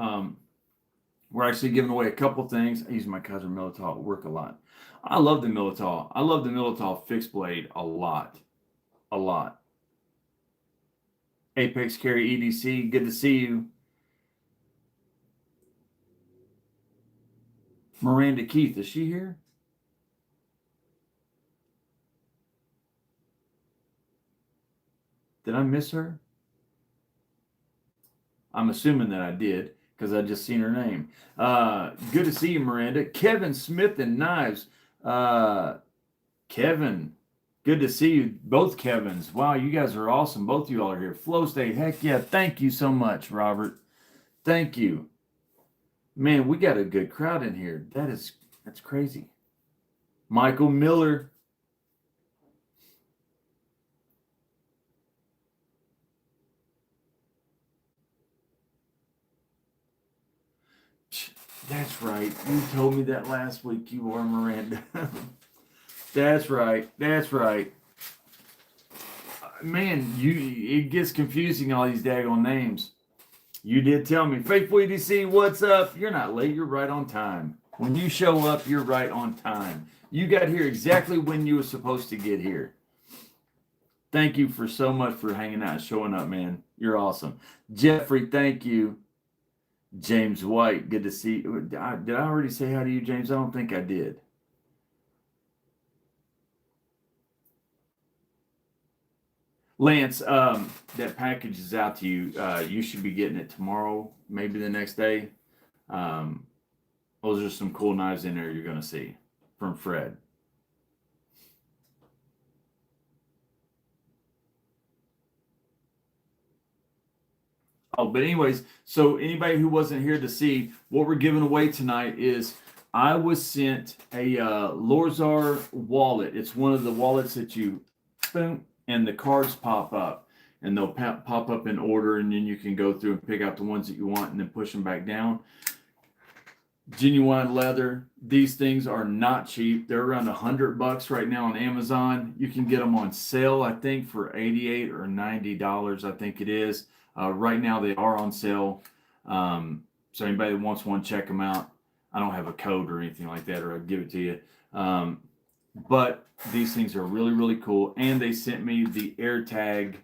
We're actually giving away a couple things. I use my Kaiser Militao at work a lot. I love the Militao. I love the Militao fixed blade a lot. A lot. Apex Carry EDC, good to see you. Miranda Keith, is she here? Did I miss her? I'm assuming that I did because I just seen her name. Good to see you, Miranda. Kevin Smith and Knives. Kevin, good to see you. Both Kevins. Wow, you guys are awesome. Both of you all are here. Flow State, heck yeah. Thank you so much, Robert. Thank you. Man, we got a good crowd in here. That's crazy. Michael Miller. That's right. You told me that last week. You are Miranda. That's right. That's right. Man, it gets confusing, all these daggone names. You did tell me. Faithful EDC, what's up? You're not late. You're right on time. When you show up, you're right on time. You got here exactly when you were supposed to get here. Thank you for so much for hanging out and showing up, man. You're awesome. Jeffrey, thank you. James White, good to see you. Did I already say hi to you, James? I don't think I did. Lance, that package is out to you. You should be getting it tomorrow, maybe the next day. Those are some cool knives in there you're going to see from Fred. Oh, but anyways, so anybody who wasn't here to see, what we're giving away tonight is I was sent a Lorzar wallet. It's one of the wallets that you, boom, and the cards pop up. And they'll pop up in order, and then you can go through and pick out the ones that you want and then push them back down. Genuine leather. These things are not cheap. They're around $100 right now on Amazon. You can get them on sale, I think, for $88 or $90, I think it is. Right now they are on sale. So anybody that wants one, check them out. I don't have a code or anything like that, or I'd give it to you. But these things are really, really cool. And they sent me the AirTag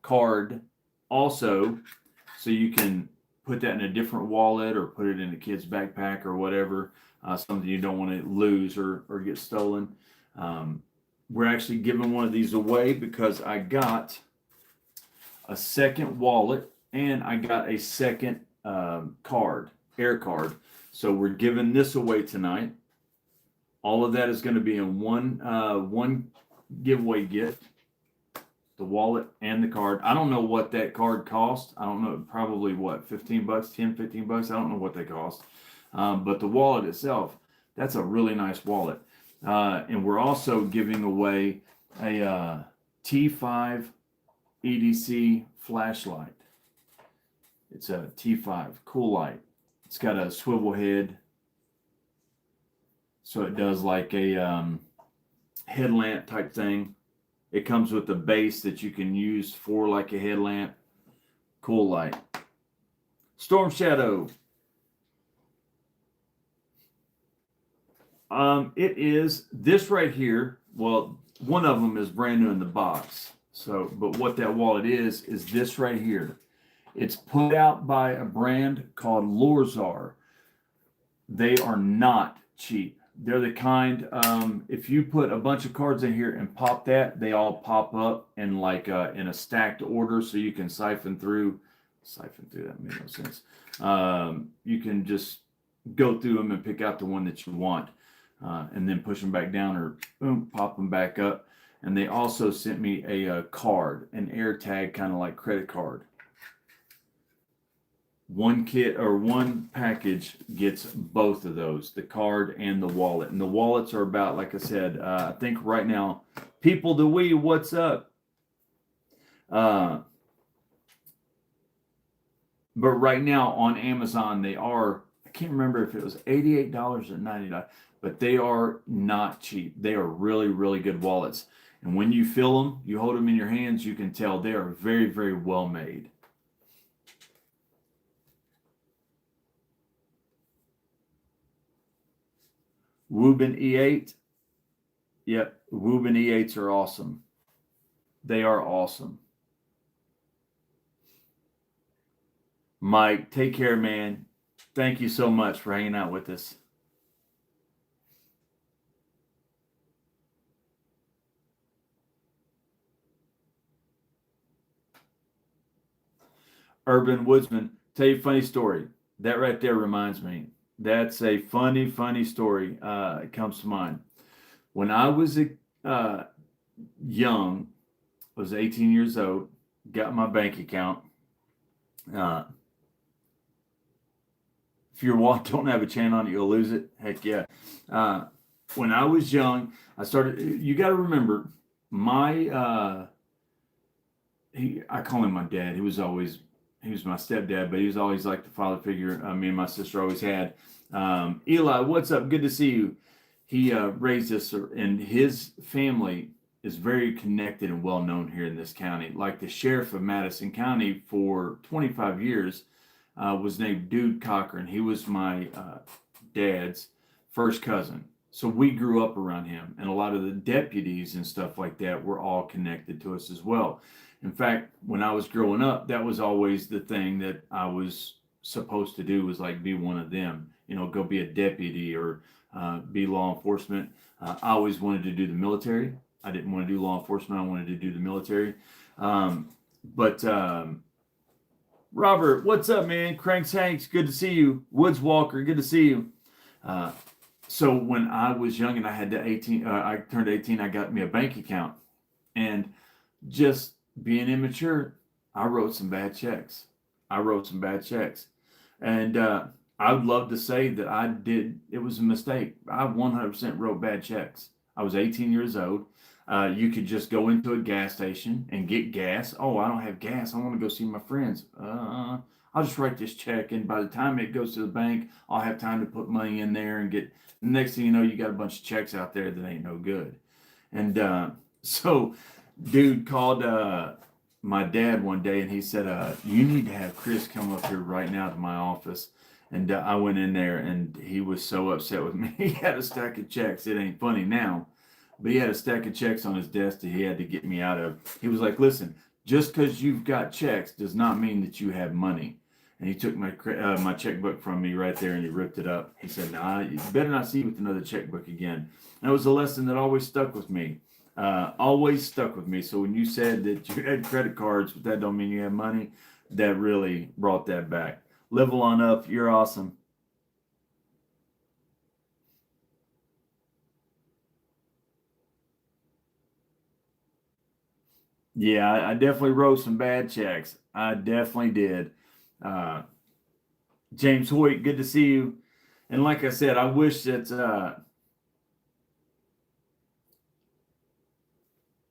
card also, so you can put that in a different wallet or put it in a kid's backpack or whatever, something you don't want to lose or get stolen. We're actually giving one of these away because I got a second wallet and I got a second card, air card. So we're giving this away tonight. All of that is going to be in one giveaway gift. The wallet and the card. I don't know what that card cost. I don't know, probably what, $15, $10, $15. I don't know what they cost. But the wallet itself, that's a really nice wallet. And we're also giving away a T5 EDC flashlight. It's a T5, cool light. It's got a swivel head. So it does like a headlamp type thing. It comes with a base that you can use for like a headlamp. Cool light. Storm Shadow. It is this right here. Well, one of them is brand new in the box. So, but what that wallet is this right here. It's put out by a brand called Lorzar. They are not cheap. They're the kind, if you put a bunch of cards in here and pop that, they all pop up in like in a stacked order, so you can siphon through. That made no sense. You can just go through them and pick out the one that you want, and then push them back down or boom, pop them back up. And they also sent me a card, an AirTag, kind of like credit card. One kit or one package gets both of those, the card and the wallet. And the wallets are about, like I said, I think right now, People the We, what's up? But right now on Amazon, they are, I can't remember if it was $88 or $90, but they are not cheap. They are really, really good wallets. And when you fill them, you hold them in your hands, you can tell they are very, very well made. Woobin E8. Yep, Woobin E8s are awesome. They are awesome. Mike, take care, man. Thank you so much for hanging out with us. Urban Woodsman, tell you a funny story. That right there reminds me. That's a funny, funny story. It comes to mind. When I was young, was 18 years old, got my bank account. If your wallet don't have a chain on it, you'll lose it. Heck yeah. When I was young, I started. You got to remember, I call him my dad. He was my stepdad, but he was always like the father figure me and my sister always had. Eli, what's up? Good to see you. He raised us, and his family is very connected and well known here in this county. Like the sheriff of Madison County for 25 years was named Dude Cochran. He was my dad's first cousin. So we grew up around him, and a lot of the deputies and stuff like that were all connected to us as well. In fact, when I was growing up, that was always the thing that I was supposed to do, was like be one of them, go be a deputy or be law enforcement. I always wanted to do the military. I didn't want to do law enforcement. I wanted to do the military. Robert, what's up, man? Cranks Hanks, good to see you. Woods Walker, good to see you. So when I was young and I had I turned 18, I got me a bank account, and just being immature, I wrote some bad checks. And I would love to say that it was a mistake. I 100% wrote bad checks. I was 18 years old. You could just go into a gas station and get gas. Oh, I don't have gas. I want to go see my friends. I'll just write this check, and by the time it goes to the bank, I'll have time to put money in there and get. The next thing you know, you got a bunch of checks out there that ain't no good. And so, dude called my dad one day, and he said, "You need to have Chris come up here right now to my office." And I went in there, and he was so upset with me. He had a stack of checks. It ain't funny now, but he had a stack of checks on his desk that he had to get me out of. He was like, "Listen, just because you've got checks does not mean that you have money." And he took my checkbook from me right there, and he ripped it up. He said, "Nah, you better not see you with another checkbook again." And it was a lesson that always stuck with me. So when you said that you had credit cards, but that don't mean you have money, that really brought that back. Level on up. You're awesome. Yeah, I definitely wrote some bad checks. I definitely did. James Hoyt, good to see you. And like I said, I wish that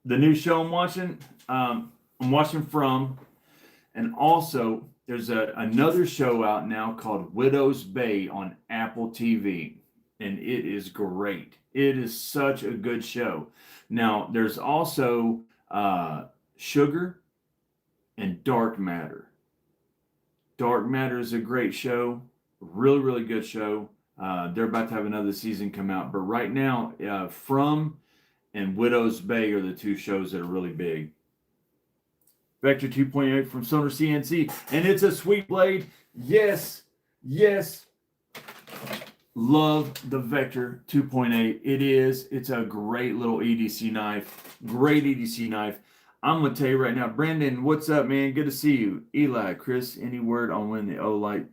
the new show I'm watching From, and also there's another show out now called Widow's Bay on Apple TV, and it is great. It is such a good show. Now there's also Sugar and Dark Matter. Dark Matter is a great show, really, really good show. They're about to have another season come out, but right now, From and Widow's Bay are the two shows that are really big. Vector 2.8 from Sonar CNC, and it's a sweet blade. Yes, yes. Love the Vector 2.8. It's a great little EDC knife. Great EDC knife. I'm going to tell you right now, Brandon, what's up, man? Good to see you. Eli, Chris, any word on when the Olight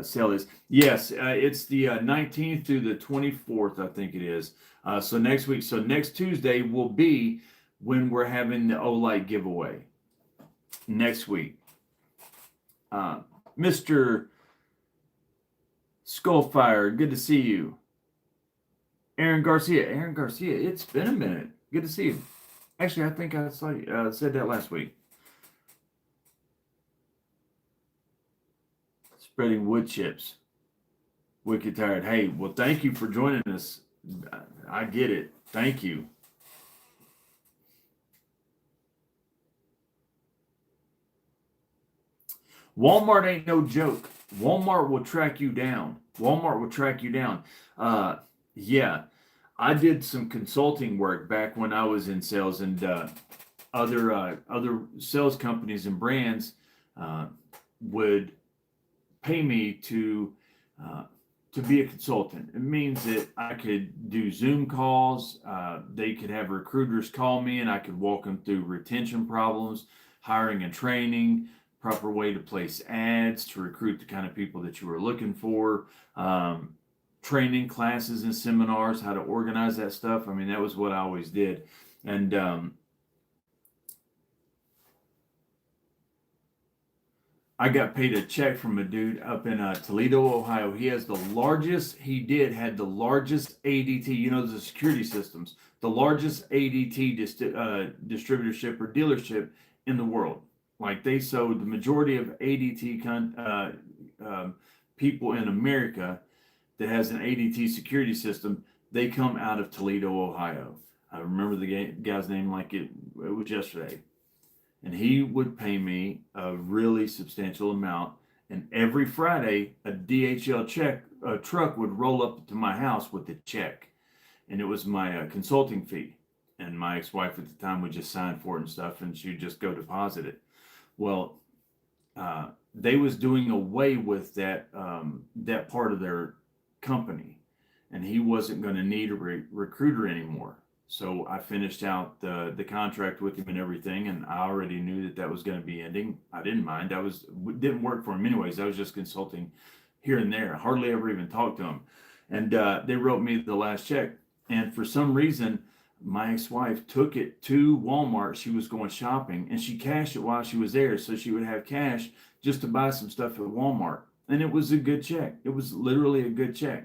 sale is? Yes, it's the 19th through the 24th, I think it is. So next week, so next Tuesday will be when we're having the Olight giveaway. Next week. Mr. Skullfire, good to see you. Aaron Garcia, it's been a minute. Good to see you. Actually, I think I saw said that last week. Spreading wood chips. Wicked tired. Hey, well, thank you for joining us. I get it. Thank you. Walmart ain't no joke. Walmart will track you down. Walmart will track you down. Yeah, I did some consulting work back when I was in sales, and other sales companies and brands would pay me to be a consultant. It means that I could do Zoom calls. They could have recruiters call me, and I could walk them through retention problems, hiring and training, proper way to place ads to recruit the kind of people that you were looking for, training classes and seminars, how to organize that stuff. I mean, that was what I always did. And I got paid a check from a dude up in Toledo, Ohio. He had the largest ADT, you know, the security systems, the largest ADT distributorship or dealership in the world. Like, they sold the majority of ADT people in America that has an ADT security system. They come out of Toledo, Ohio. I remember the guy's name like it was yesterday. And he would pay me a really substantial amount. And every Friday, a DHL truck would roll up to my house with the check. And it was my consulting fee. And my ex-wife at the time would just sign for it and stuff, and she'd just go deposit it. Well, they was doing away with that part of their company, and he wasn't going to need a recruiter anymore. So I finished out the contract with him and everything, and I already knew that was going to be ending. I didn't mind. Didn't work for him anyways. I was just consulting here and there. Hardly ever even talked to him. And they wrote me the last check. And for some reason, my ex-wife took it to Walmart. She was going shopping, and she cashed it while she was there, so she would have cash just to buy some stuff at Walmart. And it was a good check. It was literally a good check.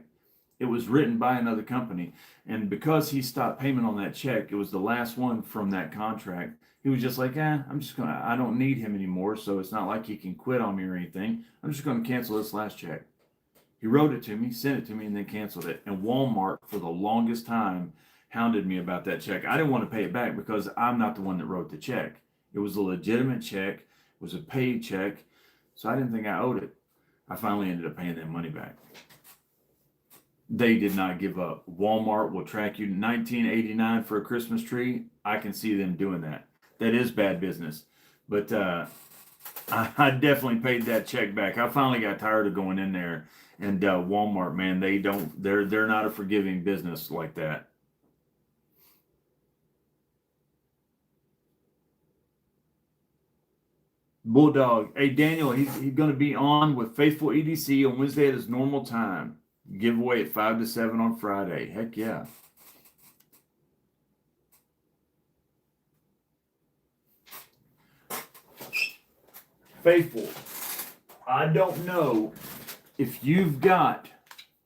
It was written by another company. And because he stopped payment on that check, it was the last one from that contract. He was just like, I don't need him anymore, so it's not like he can quit on me or anything. I'm just going to cancel this last check. He wrote it to me, sent it to me, and then canceled it. And Walmart, for the longest time, hounded me about that check. I didn't want to pay it back because I'm not the one that wrote the check. It was a legitimate check. It was a paid check. So I didn't think I owed it. I finally ended up paying that money back. They did not give up. Walmart will track you. $19.89 for a Christmas tree. I can see them doing that. That is bad business. But I definitely paid that check back. I finally got tired of going in there. And Walmart, man, they're not a forgiving business like that. Bulldog. Hey, Daniel, he's going to be on with Faithful EDC on Wednesday at his normal time. Giveaway at 5 to 7 on Friday. Heck yeah. Faithful. I don't know if you've got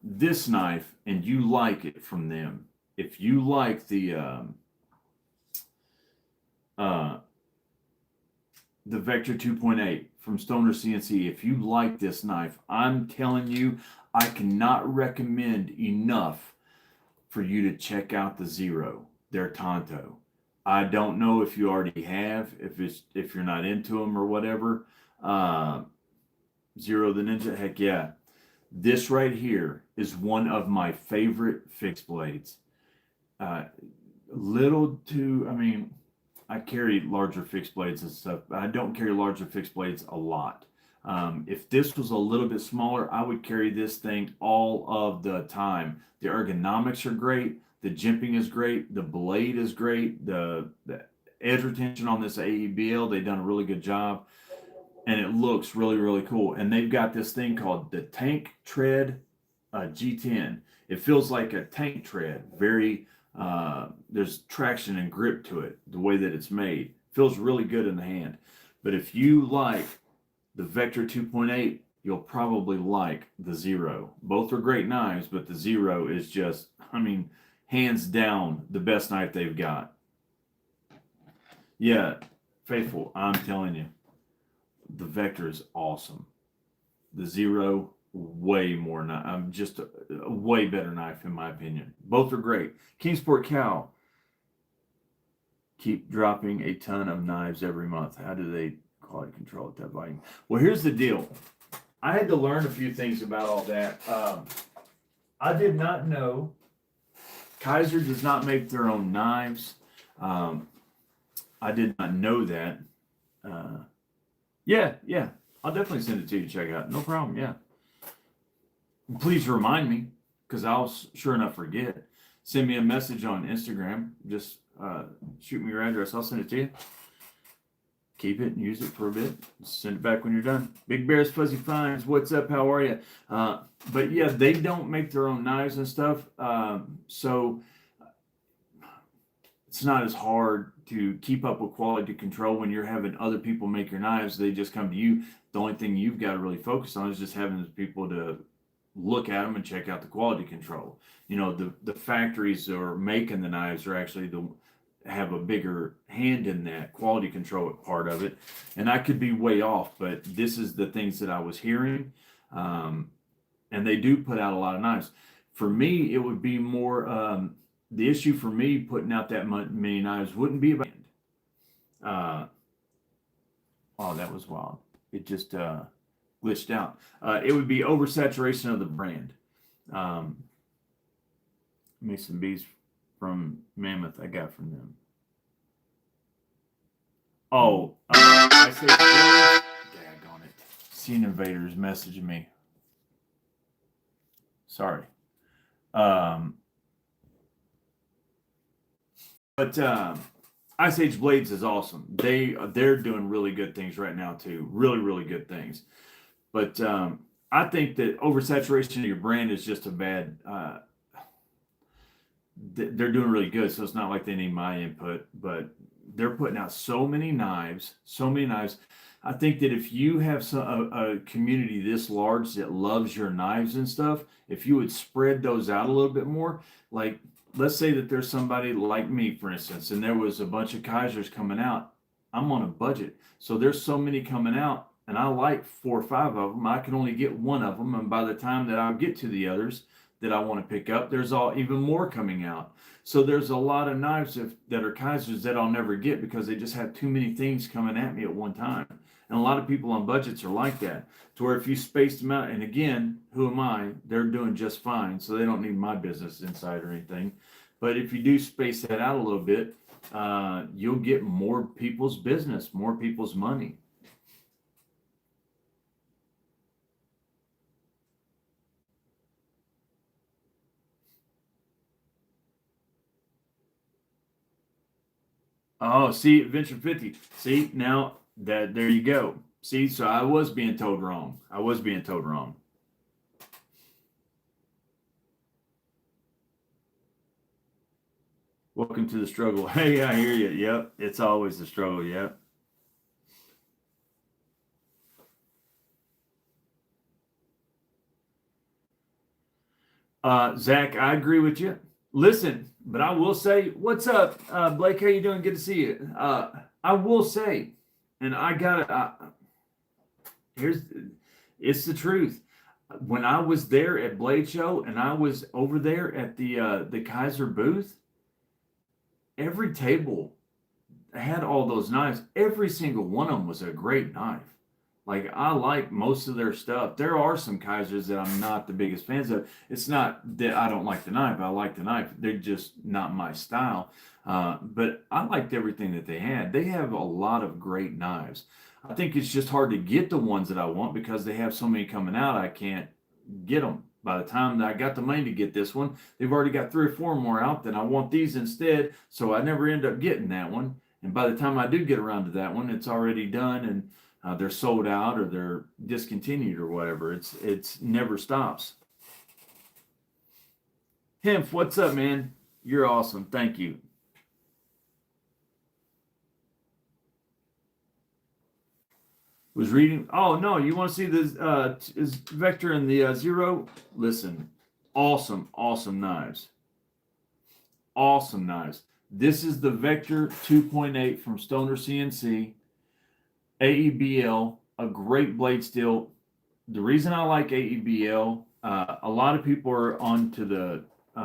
this knife and you like it from them. If you like the Vector 2.8 from Stoner CNC, if you like this knife, I'm telling you, I cannot recommend enough for you to check out the Zero, their Tonto. I don't know if you already have, if you're not into them or whatever. Zero the Ninja, heck yeah. This right here is one of my favorite fixed blades. I carry larger fixed blades and stuff, but I don't carry larger fixed blades a lot. If this was a little bit smaller, I would carry this thing all of the time. The ergonomics are great. The jimping is great. The blade is great. The edge retention on this AEBL, they've done a really good job. And it looks really, really cool. And they've got this thing called the Tank Tread G10. It feels like a tank tread. There's traction and grip to it, the way that it's made. Feels really good in the hand. But if you like the Vector 2.8, you'll probably like the Zero. Both are great knives, but the Zero is just, hands down, the best knife they've got. Yeah, Faithful, I'm telling you, the Vector is awesome. The Zero, way more just a way better knife in my opinion. Both are great. Kingsport Cow, keep dropping a ton of knives every month. How do they quality control at that volume? Well, here's the deal. I had to learn a few things about all that. I did not know Kizer does not make their own knives. I did not know that. Yeah, I'll definitely send it to you to check out. No problem. Yeah. Please remind me, because I'll sure enough forget. Send me a message on Instagram. Just shoot me your address. I'll send it to you. Keep it and use it for a bit. Send it back when you're done. Big Bear's Fuzzy Finds. What's up? How are you? But yeah, they don't make their own knives and stuff. So it's not as hard to keep up with quality control when you're having other people make your knives. They just come to you. The only thing you've got to really focus on is just having the people to look at them and check out the quality control. The factories that are making the knives are actually have a bigger hand in that quality control part of it. And I could be way off, but this is the things that I was hearing. And they do put out a lot of knives. For me, it would be more, the issue for me putting out that many knives wouldn't be about, oh, that was wild. It just glitched out. It would be oversaturation of the brand. Make some bees from Mammoth I got from them. Oh, I say, daggone it. Scene Invaders messaging me. Sorry. But Ice Age Blades is awesome. They're doing really good things right now too. Really, really good things. But I think that oversaturation of your brand is just a bad. They're doing really good, so it's not like they need my input. But they're putting out so many knives. I think that if you have a community this large that loves your knives and stuff, if you would spread those out a little bit more, like let's say that there's somebody like me, for instance, and there was a bunch of Kizers coming out. I'm on a budget, so there's so many coming out, and I like 4 or 5 of them. I can only get one of them, and by the time that I'll get to the others that I want to pick up, there's even more coming out. So there's a lot of knives that are Kizers that I'll never get because they just have too many things coming at me at one time. And a lot of people on budgets are like that, to where if you space them out, and again, who am I? They're doing just fine, so they don't need my business insight or anything. But if you do space that out a little bit, you'll get more people's business, more people's money. Oh, see, Venture 50. See, now there you go. See, so I was being told wrong. Welcome to the struggle. Hey, I hear you. Yep, it's always the struggle. Yep. Zach, I agree with you. Listen, but I will say, what's up, Blake? How you doing? Good to see you. I will say, and I got it. It's the truth. When I was there at Blade Show and I was over there at the Kizer booth, every table had all those knives. Every single one of them was a great knife. Like, I like most of their stuff. There are some Kaisers that I'm not the biggest fans of. It's not that I don't like the knife. I like the knife. They're just not my style. But I liked everything that they had. They have a lot of great knives. I think it's just hard to get the ones that I want because they have so many coming out. I can't get them. By the time that I got the money to get this one, they've already got 3 or 4 more out. Then I want these instead. So I never end up getting that one. And by the time I do get around to that one, it's already done and they're sold out or they're discontinued or whatever. It's never stops. Hemp, what's up, man? You're awesome. Thank you. Was reading. Oh no, you want to see this? Is Vector and the Zero? Listen, awesome, awesome knives. Awesome knives. This is the Vector 2.8 from Stoner CNC. AEBL, a great blade steel. The reason I like AEBL, a lot of people are onto the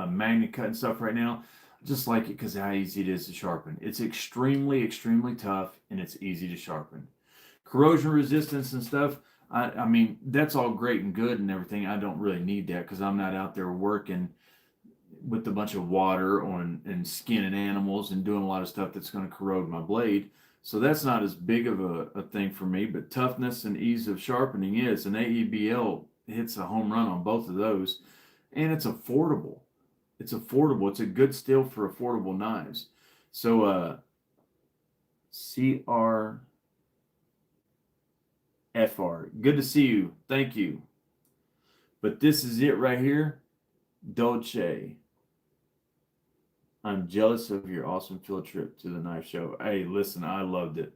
magnet cut and stuff right now. I just like it because of how easy it is to sharpen. It's extremely, extremely tough and it's easy to sharpen. Corrosion resistance and stuff, I mean, that's all great and good and everything. I don't really need that because I'm not out there working with a bunch of water on and skinning animals and doing a lot of stuff that's going to corrode my blade. So that's not as big of a thing for me, but toughness and ease of sharpening is. And AEBL hits a home run on both of those. And it's affordable. It's affordable. It's a good steel for affordable knives. So CRFR, good to see you. Thank you. But this is it right here. Dolce. I'm jealous of your awesome field trip to the knife show. Hey, listen, I loved it.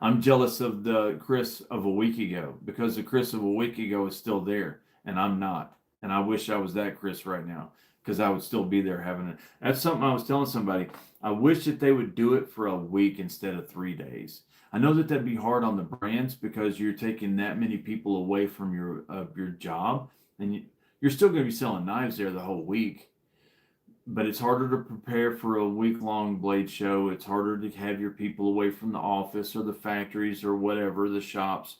I'm jealous of the Chris of a week ago because the Chris of a week ago is still there and I'm not. And I wish I was that Chris right now because I would still be there having it. That's something I was telling somebody. I wish that they would do it for a week instead of 3 days. I know that that'd be hard on the brands because you're taking that many people away from your job and you're still going to be selling knives there the whole week. But it's harder to prepare for a week-long blade show. It's harder to have your people away from the office or the factories or whatever, the shops.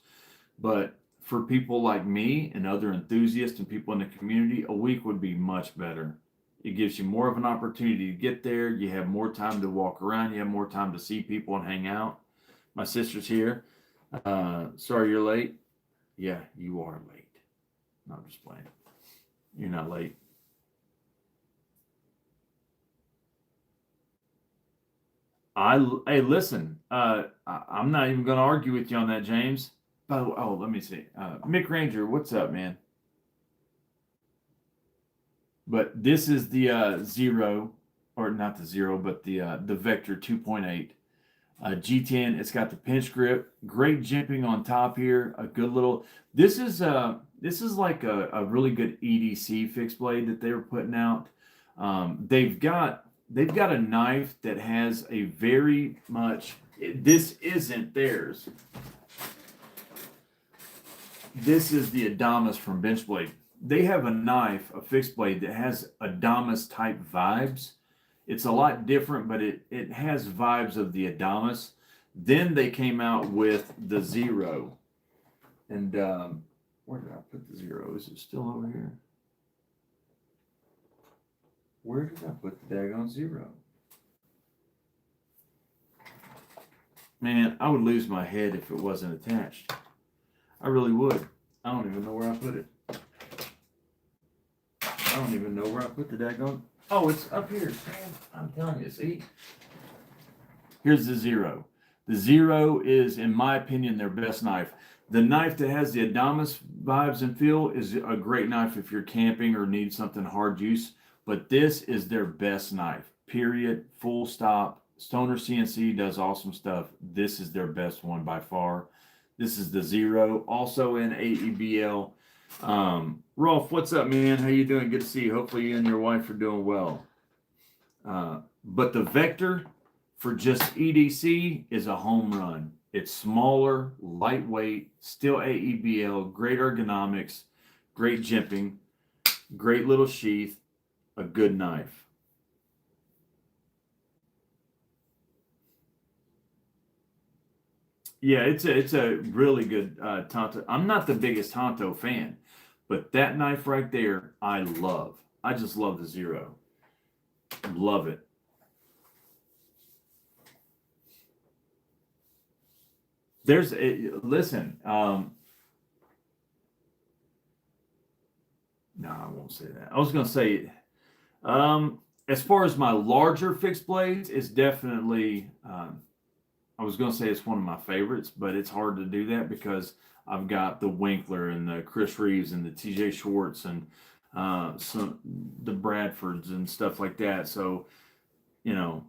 But for people like me and other enthusiasts and people in the community, a week would be much better. It gives you more of an opportunity to get there. You have more time to walk around. You have more time to see people and hang out. My sister's here. Sorry you're late. Yeah, you are late. No, I'm just playing. You're not late. Hey, listen, I'm not even going to argue with you on that, James. Oh, let me see. Mick Ranger, what's up, man? But this is the Zero, or not the Zero, but the Vector 2.8 G10. It's got the pinch grip, great jimping on top here. A good little. This is like a really good EDC fixed blade that they were putting out. They've got a knife that has a very much, this isn't theirs. This is the Adamas from Benchblade. They have a knife, a fixed blade that has Adamas type vibes. It's a lot different, but it has vibes of the Adamas. Then they came out with the Zero. And where did I put the Zero? Is it still over here? Where did I put the daggone Zero? Man, I would lose my head if it wasn't attached. I really would. I don't even know where I put it. I don't even know where I put the daggone. Oh, it's up here. I'm telling you, see? Here's the Zero. The Zero is, in my opinion, their best knife. The knife that has the Adamas vibes and feel is a great knife if you're camping or need something hard use. But this is their best knife, period, full stop. Stoner CNC does awesome stuff. This is their best one by far. This is the Zero, also in AEBL. Rolf, what's up, man? How you doing? Good to see you. Hopefully you and your wife are doing well. But the Vector for just EDC is a home run. It's smaller, lightweight, still AEBL, great ergonomics, great jimping, great little sheath. A good knife. Yeah, it's a really good Tonto. I'm not the biggest Tonto fan, but that knife right there, I love. I just love the Zero. Love it. Listen. No, I won't say that. I was gonna say, as far as my larger fixed blades, it's definitely. I was gonna say it's one of my favorites, but it's hard to do that because I've got the Winkler and the Chris Reeves and the T.J. Schwartz and some the Bradfords and stuff like that. So you know,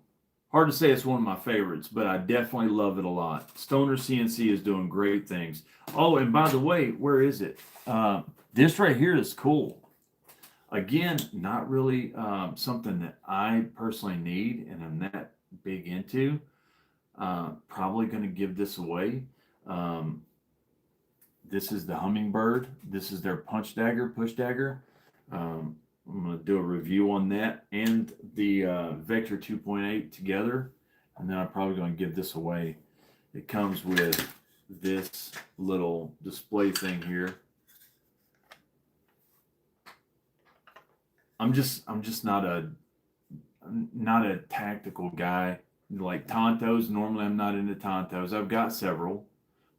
hard to say it's one of my favorites, but I definitely love it a lot. Stoner CNC is doing great things. Oh, and by the way, where is it? This right here is cool. Again, not really something that I personally need and I'm that big into. Probably going to give this away. Um, this is the Hummingbird. This is their punch dagger, push dagger. I'm going to do a review on that and the Vector 2.8 together. And then I'm probably going to give this away. It comes with this little display thing here. I'm just not a tactical guy like Tontos. Normally I'm not into Tontos. I've got several,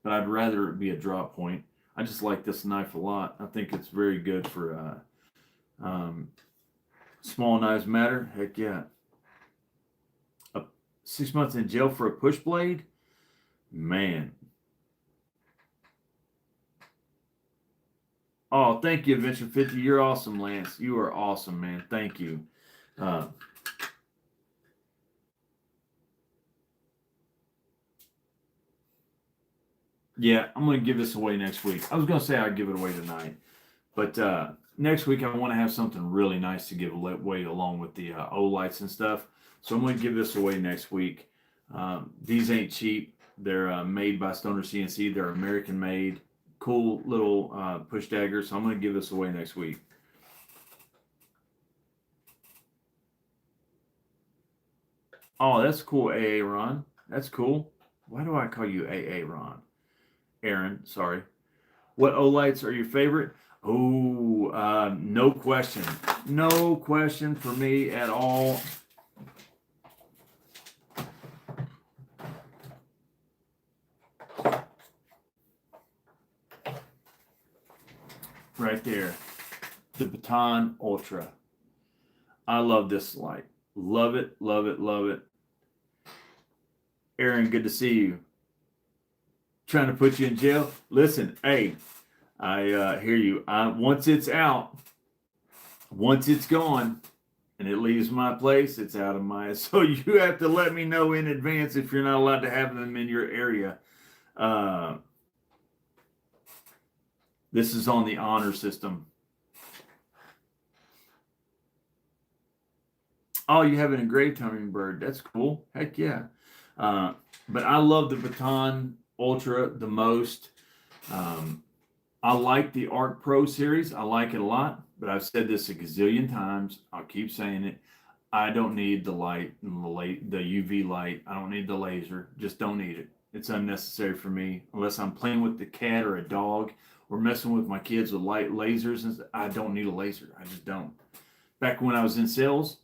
but I'd rather it be a drop point. I just like this knife a lot. I think it's very good for small knives matter. Heck yeah. 6 months in jail for a push blade? Man. Oh, thank you, Adventure 50. You're awesome, Lance. You are awesome, man. Thank you. Yeah, I'm going to give this away next week. I was going to say I'd give it away tonight, but next week I want to have something really nice to give away along with the Olights and stuff. So I'm going to give this away next week. These ain't cheap. They're made by Stoner CNC. They're American made. Cool little push daggers. So I'm going to give this away next week. Oh, that's cool, AA Ron. That's cool. Why do I call you AA Ron? Aaron, sorry. What Olights are your favorite? Oh, no question. No question for me at all. Right there. The Baton Ultra. I love this light. Love it, love it, love it. Aaron, good to see you. Trying to put you in jail? Listen, hey, I hear you. Once it's out, once it's gone, and it leaves my place, it's out of my. So you have to let me know in advance if you're not allowed to have them in your area. This is on the honor system. Oh, you have an engraved Hummingbird. That's cool. Heck yeah. But I love the Baton Ultra the most. I like the Arc Pro series. I like it a lot, but I've said this a gazillion times. I'll keep saying it. I don't need the light, the UV light. I don't need the laser. Just don't need it. It's unnecessary for me unless I'm playing with the cat or a dog or messing with my kids with light lasers. And I don't need a laser. I just don't. Back when I was in sales,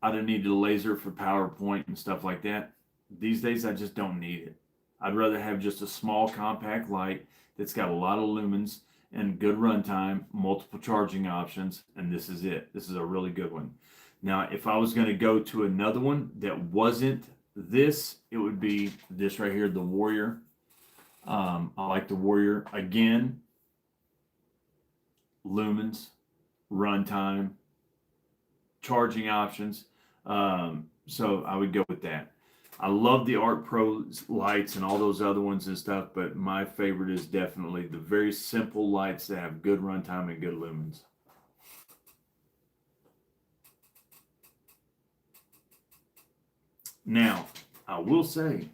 I didn't need a laser for PowerPoint and stuff like that. These days, I just don't need it. I'd rather have just a small compact light that's got a lot of lumens and good runtime, multiple charging options, and this is it. This is a really good one. Now, if I was going to go to another one that wasn't this, it would be this right here, the Warrior. I like the Warrior. Again, lumens, runtime, charging options. So I would go with that. I love the Arc Pro lights and all those other ones and stuff, but my favorite is definitely the very simple lights that have good runtime and good lumens. Now, I will say,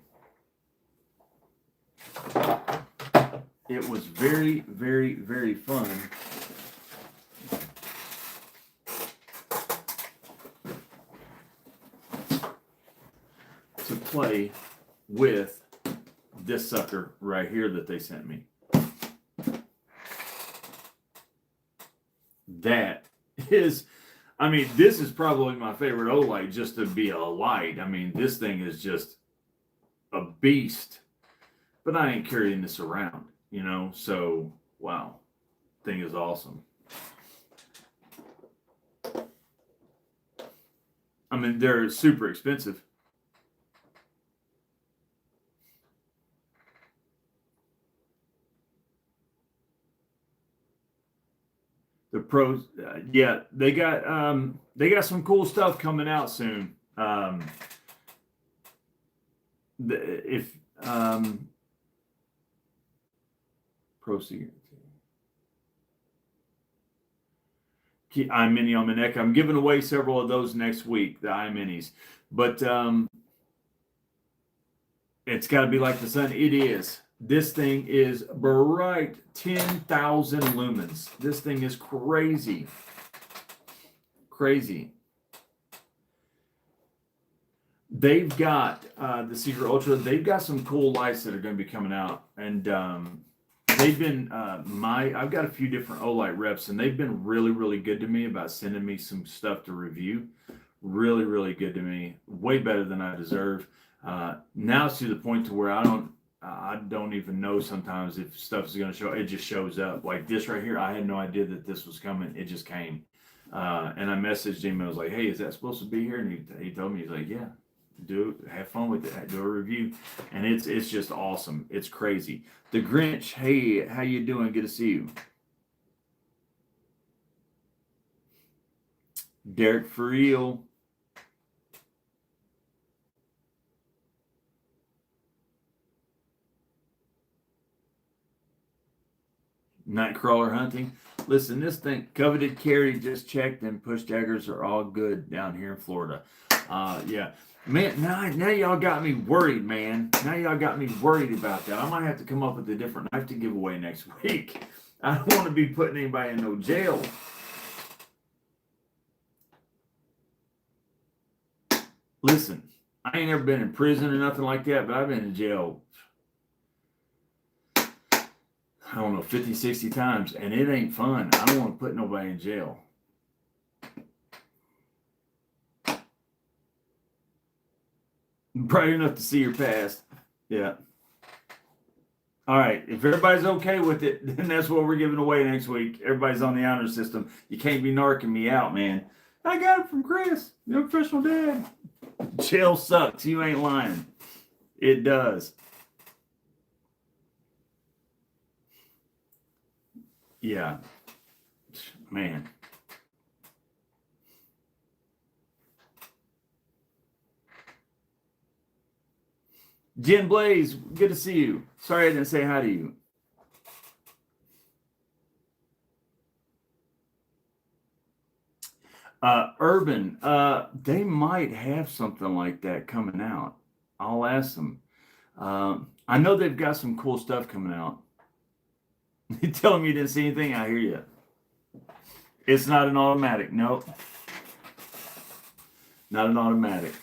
it was very, very, very fun to play with this sucker right here that they sent me. That is, I mean, this is probably my favorite Olight just to be a light. I mean, this thing is just a beast. But I ain't carrying this around, you know? So, wow. Thing is awesome. I mean, they're super expensive. The pros, yeah, they got some cool stuff coming out soon. If proceed. iMini on my neck. I'm giving away several of those next week, the iMinis. But it's got to be like the sun. It is. This thing is bright, 10,000 lumens. This thing is crazy. Crazy. They've got the Secret Ultra. They've got some cool lights that are going to be coming out. And they've been, I've got a few different Olight reps, and they've been really, really good to me about sending me some stuff to review. Really, really good to me. Way better than I deserve. Now it's to the point to where I don't even know sometimes if stuff is going to show. It just shows up. Like this right here, I had no idea that this was coming. It just came. And I messaged him. I was like, hey, is that supposed to be here? And he told me, he's like, yeah, have fun with it. Do a review. And it's just awesome. It's crazy. The Grinch, hey, how you doing? Good to see you. Derek for real. Nightcrawler hunting. Listen, this thing, coveted carry, just checked, and push daggers are all good down here in Florida. Yeah. Man, now y'all got me worried, man. Now y'all got me worried about that. I might have to come up with a different knife to give away next week. I don't want to be putting anybody in no jail. Listen, I ain't never been in prison or nothing like that, but I've been in jail, I don't know, 50, 60 times, and it ain't fun. I don't want to put nobody in jail. Bright enough to see your past. Yeah. All right. If everybody's okay with it, then that's what we're giving away next week. Everybody's on the honor system. You can't be narking me out, man. I got it from Chris, your professional dad. Jail sucks. You ain't lying. It does. Yeah. Man. Jen Blaze, good to see you. Sorry I didn't say hi to you. Urban, they might have something like that coming out. I'll ask them. I know they've got some cool stuff coming out. You tell them you didn't see anything? I hear you. It's not an automatic. Nope. Not an automatic.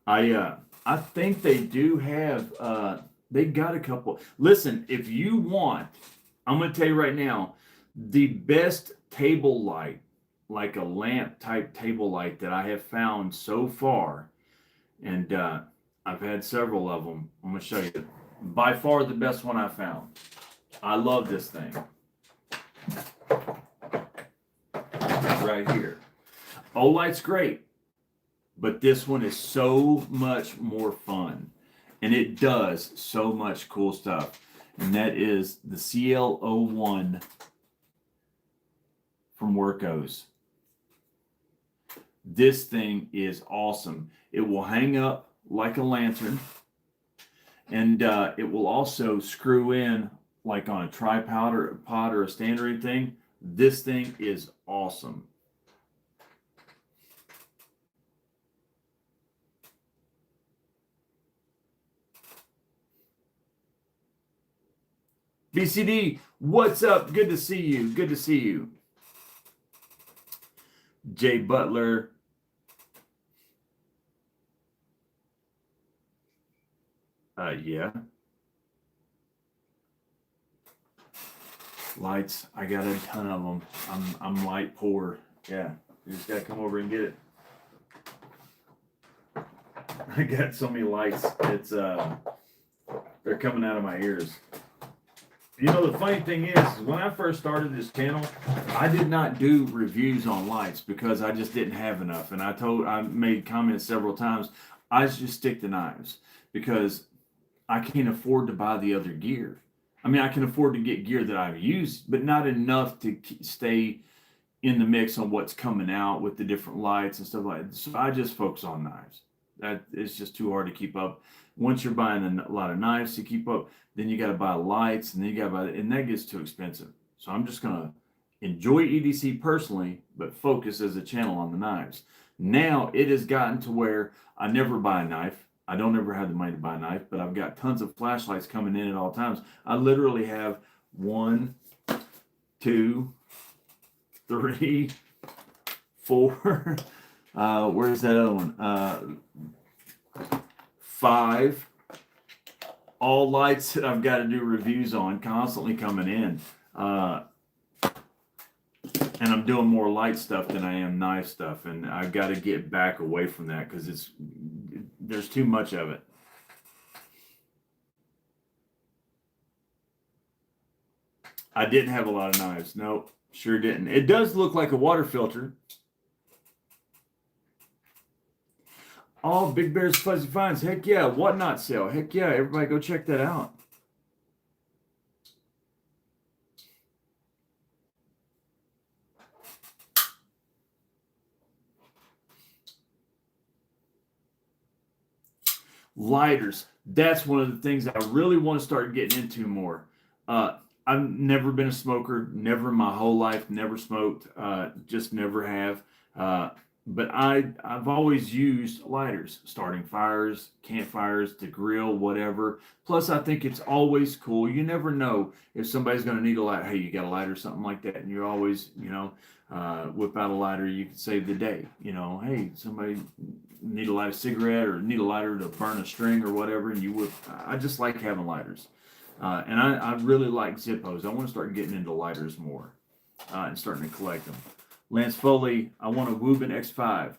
I think they do have they got a couple. Listen, if you want, I'm going to tell you right now, the best table light, like a lamp type table light that I have found so far, and I've had several of them. I'm going to show you. By far the best one I found. I love this thing. Right here. Olight's great, but this one is so much more fun. And it does so much cool stuff. And that is the CL01 from Workos. This thing is awesome. It will hang up like a lantern. And it will also screw in like on a tripod or a pod or a stand or anything. This thing is awesome. BCD, what's up? Good to see you. Good to see you. Jay Butler. Yeah. Lights. I got a ton of them. I'm light poor. Yeah. You just gotta come over and get it. I got so many lights. It's they're coming out of my ears. You know, the funny thing is when I first started this channel, I did not do reviews on lights because I just didn't have enough. And I made comments several times. I just stick to knives because I can't afford to buy the other gear. I mean, I can afford to get gear that I've used, but not enough to stay in the mix on what's coming out with the different lights and stuff like that. So I just focus on knives. That it's just too hard to keep up. Once you're buying a lot of knives to keep up, then you got to buy lights, and then you got to buy, and that gets too expensive. So I'm just gonna enjoy EDC personally, but focus as a channel on the knives. Now it has gotten to where I never buy a knife. I don't ever have the money to buy a knife, but I've got tons of flashlights coming in at all times. I literally have 1, 2, 3, 4. Where's that other one? 5. All lights that I've got to do reviews on constantly coming in. And I'm doing more light stuff than I am knife stuff. And I've got to get back away from that because there's too much of it. I didn't have a lot of knives. Nope, sure didn't. It does look like a water filter. Oh, Big Bear's Fuzzy Finds. Heck yeah. Whatnot sale. Heck yeah. Everybody go check that out. Lighters. That's one of the things I really want to start getting into more. I've never been a smoker. Never in my whole life. Never smoked. Just never have. But I've always used lighters, starting fires, campfires, to grill, whatever. Plus, I think it's always cool. You never know if somebody's going to need a lighter. Hey, you got a lighter, something like that, and you're always, whip out a lighter. You can save the day. Hey, somebody need to light a cigarette or need a lighter to burn a string or whatever, and you whip. I just like having lighters, and I really like Zippos. I want to start getting into lighters more and starting to collect them. Lance Foley, I want a Wubin X5.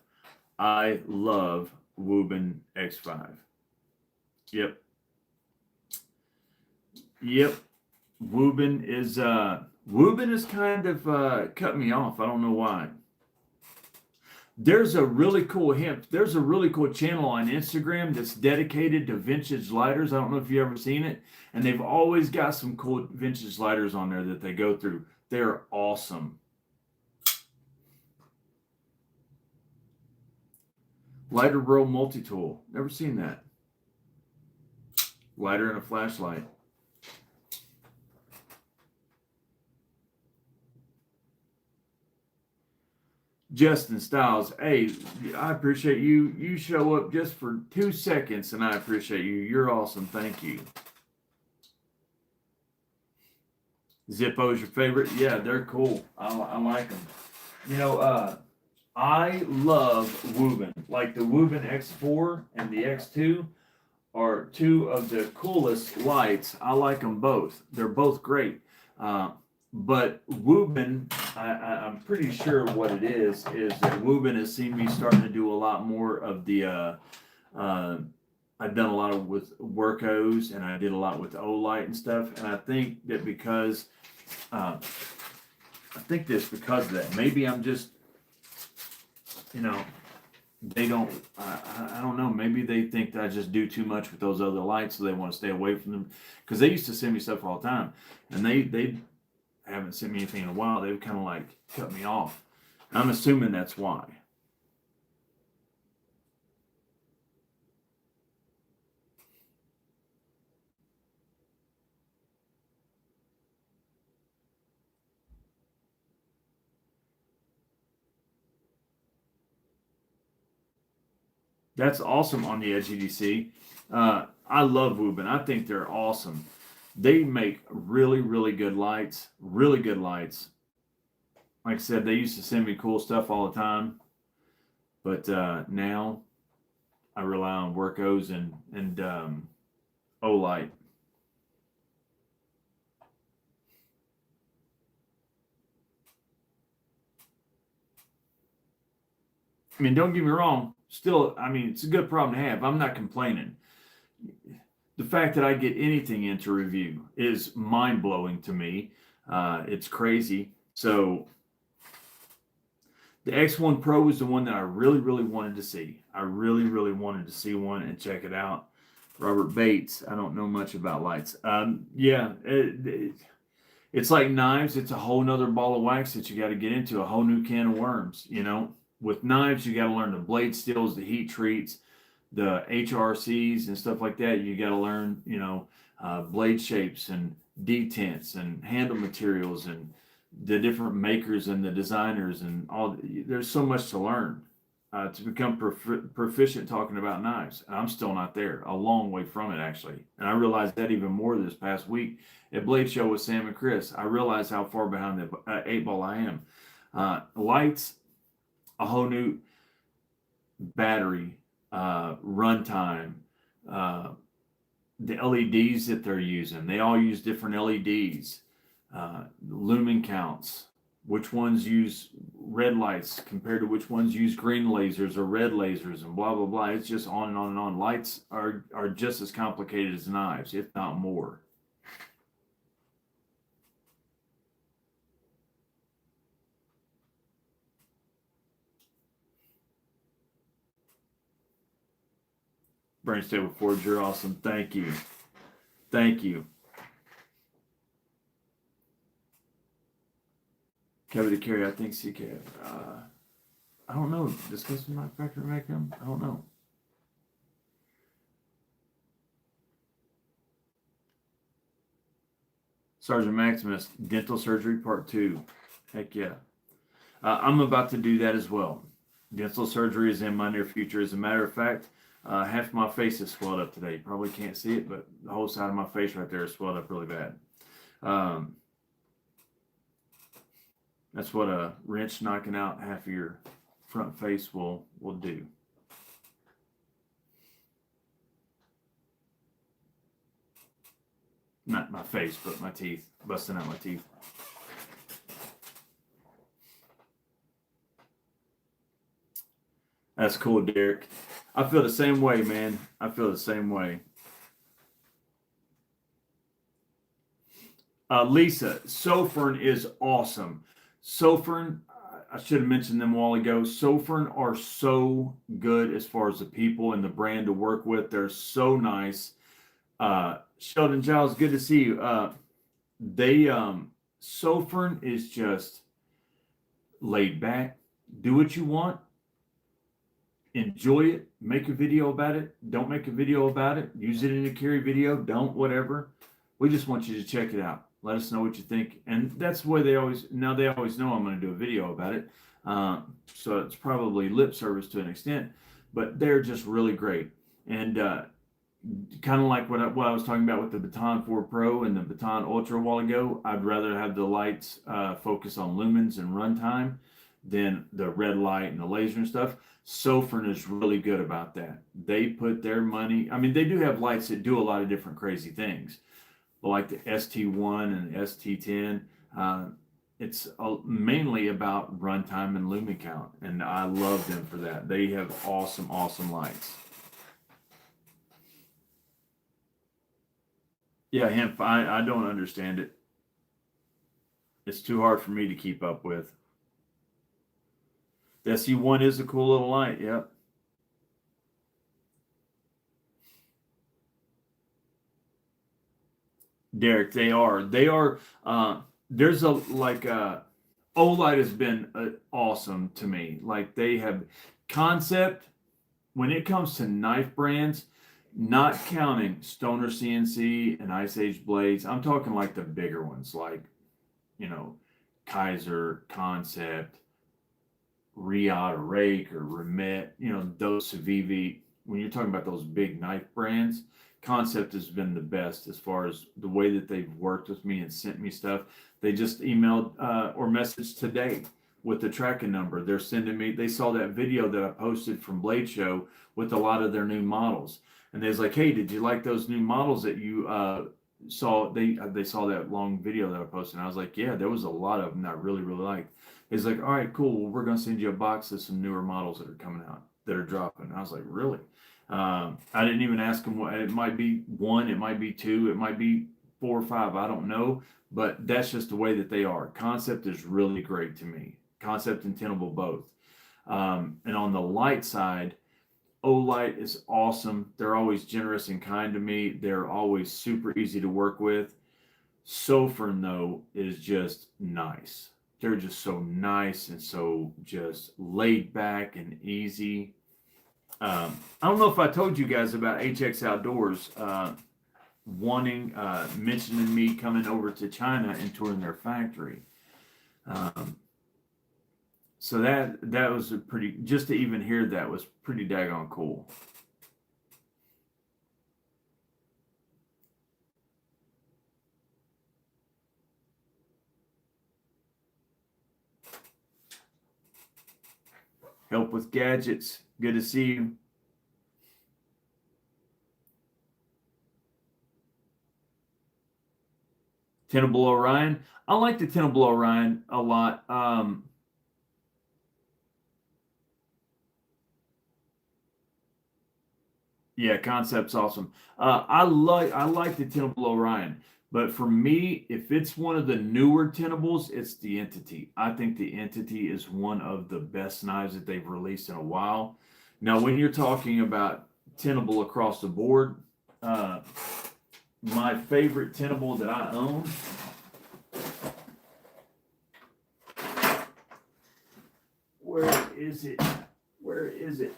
I love Wubin X5. Yep. Wubin is kind of cut me off. I don't know why. There's a really cool channel on Instagram that's dedicated to vintage lighters. I don't know if you've ever seen it. And they've always got some cool vintage lighters on there that they go through. They're awesome. Lighter Bro multi-tool. Never seen that. Lighter and a flashlight. Justin Styles, hey, I appreciate you. You show up just for 2 seconds, and I appreciate you. You're awesome. Thank you. Zippo's your favorite? Yeah, they're cool. I like them. I love Wubin. Like the Wubin X4 and the X2 are two of the coolest lights. I like them both. They're both great. But Wubin, I'm pretty sure what it is that Wubin has seen me starting to do a lot more of the, I've done a lot with Workos, and I did a lot with Olight and stuff. And I think that because of that. Maybe I'm just, they don't, I don't know. Maybe they think that I just do too much with those other lights, so they want to stay away from them. Because they used to send me stuff all the time, and they haven't sent me anything in a while. They've kind of like cut me off. I'm assuming that's why. That's awesome on the Edge EDC. I love Wubin. I think they're awesome. They make really, really good lights. Really good lights. like I said, they used to send me cool stuff all the time, but now I rely on Workos and Olight. I mean, don't get me wrong. Still, I mean, it's a good problem to have. I'm not complaining. The fact that I get anything into review is mind blowing to me. It's crazy. So the X1 Pro is the one that I really, really wanted to see. I really, really wanted to see one and check it out. Robert Bates. I don't know much about lights. Yeah, it's like knives. It's a whole nother ball of wax that you got to get into, a whole new can of worms. You know, with knives, you got to learn the blade steels, the heat treats, the HRCs and stuff like that. You got to learn, you know, blade shapes and detents and handle materials and the different makers and the designers and all. There's so much to learn to become proficient talking about knives. I'm still not there, a long way from it actually. And I realized that even more this past week at Blade Show with Sam and Chris. I realized how far behind the 8 ball I am. Lights, a whole new battery, runtime, the LEDs that they're using. They all use different LEDs, lumen counts, which ones use red lights compared to which ones use green lasers or red lasers, and blah, blah, blah. It's just on and on and on. Lights are just as complicated as knives, if not more. Brain Stable Forge, you're awesome. Thank you. Thank you. Cavity carry, I think CK. I don't know. Discuss with my factory make them. I don't know. Sergeant Maximus, dental surgery part 2. Heck yeah. I'm about to do that as well. Dental surgery is in my near future. As a matter of fact, half my face is swelled up today. You probably can't see it, but the whole side of my face right there is swelled up really bad. That's what a wrench knocking out half of your front face will do. Not my face, but my teeth, busting out my teeth. That's cool, Derek. I feel the same way, man. I feel the same way. Lisa, Sofern is awesome. Sofern, I should have mentioned them a while ago. Sofern are so good as far as the people and the brand to work with. They're so nice. Sheldon Giles, good to see you. Sofern is just laid back. Do what you want. Enjoy it. Make a video about it. Don't make a video about it. Use it in a carry video. Don't, whatever. We just want you to check it out. Let us know what you think. And that's the way they always know I'm going to do a video about it. So it's probably lip service to an extent, but they're just really great. And kind of like what I was talking about with the Baton 4 Pro and the Baton Ultra a while ago, I'd rather have the lights focus on lumens and runtime than the red light and the laser and stuff. Sofern is really good about that. They put their money, I mean, they do have lights that do a lot of different crazy things, but like the ST1 and the ST10, it's mainly about runtime and lumen count, and I love them for that. They have awesome, awesome lights. Yeah, hemp, I don't understand it. It's too hard for me to keep up with. The SC1 is a cool little light, yep. Derek, they are. There's a, like, Olight has been awesome to me. Like, they have concept, when it comes to knife brands, not counting Stoner CNC and Ice Age blades, I'm talking like the bigger ones, like, you know, Kaiser, Concept, Riot or Rake or Remet, you know, those Civivi. When you're talking about those big knife brands, Concept has been the best as far as the way that they've worked with me and sent me stuff. They just emailed or messaged today with the tracking number. They're sending me, they saw that video that I posted from Blade Show with a lot of their new models. And they was like, hey, did you like those new models that you saw? They saw that long video that I posted. And I was like, yeah, there was a lot of them that I really, really liked. He's like, all right, cool. Well, we're going to send you a box of some newer models that are coming out, that are dropping. And I was like, really? I didn't even ask him what, it might be one, it might be two, it might be 4 or 5. I don't know. But that's just the way that they are. Concept is really great to me. Concept and Tenable both. And on the light side, Olight is awesome. They're always generous and kind to me. They're always super easy to work with. Sofern, though, is just nice. They're just so nice and so just laid back and easy. I don't know if I told you guys about HX Outdoors mentioning me coming over to China and touring their factory. So that was a pretty, just to even hear that was pretty daggone cool. Help with gadgets. Good to see you. Tenable Orion. I like the Tenable Orion a lot. Yeah, concept's awesome. I like the Tenable Orion, but for me, if it's one of the newer Tenables, it's the Entity. I think the Entity is one of the best knives that they've released in a while. Now, when you're talking about Tenable across the board, my favorite Tenable that I own. Where is it? Where is it?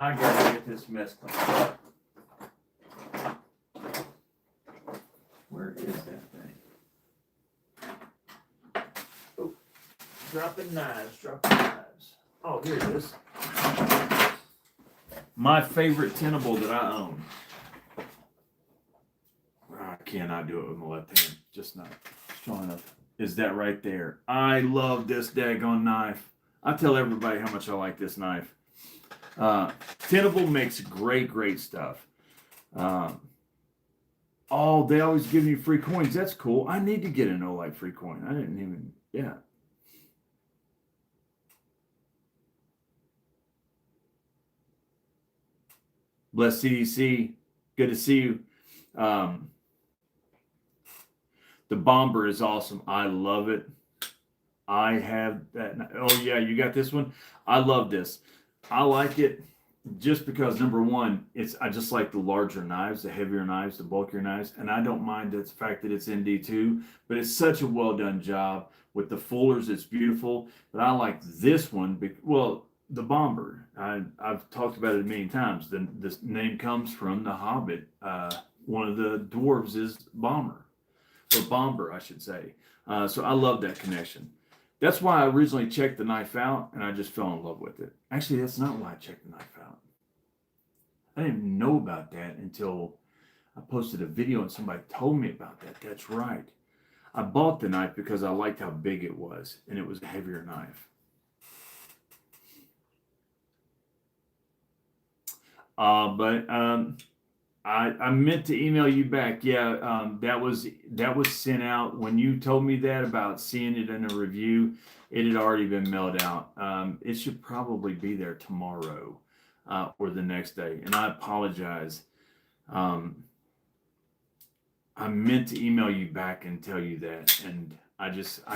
I gotta get this mess cleaned up. Where is that thing? Oh, dropping knives. Oh, here it is. My favorite Tenable that I own. I cannot do it with my left hand. Just not strong enough. Is that right there? I love this daggone knife. I tell everybody how much I like this knife. Tenable makes great stuff. Oh, they always give you free coins. That's cool. I need to get an Olight free coin. I didn't even, yeah. Bless CDC. Good to see you. The Bomber is awesome. I love it. I have that. Oh, yeah, you got this one? I love this. I like it just because, number one, I just like the larger knives, the heavier knives, the bulkier knives, and I don't mind the fact that it's ND2, but it's such a well-done job. With the fullers, it's beautiful, but I like this one. Well, the Bomber, I've talked about it many times. This name comes from The Hobbit. One of the dwarves is Bomber, or Bomber, I should say. So I love that connection. That's why I originally checked the knife out, and I just fell in love with it. Actually, that's not why I checked the knife out. I didn't even know about that until I posted a video and somebody told me about that. That's right. I bought the knife because I liked how big it was, and it was a heavier knife. I meant to email you back. Yeah, that was sent out when you told me that about seeing it in a review. It had already been mailed out. It should probably be there tomorrow or the next day. And I apologize. I meant to email you back and tell you that, and I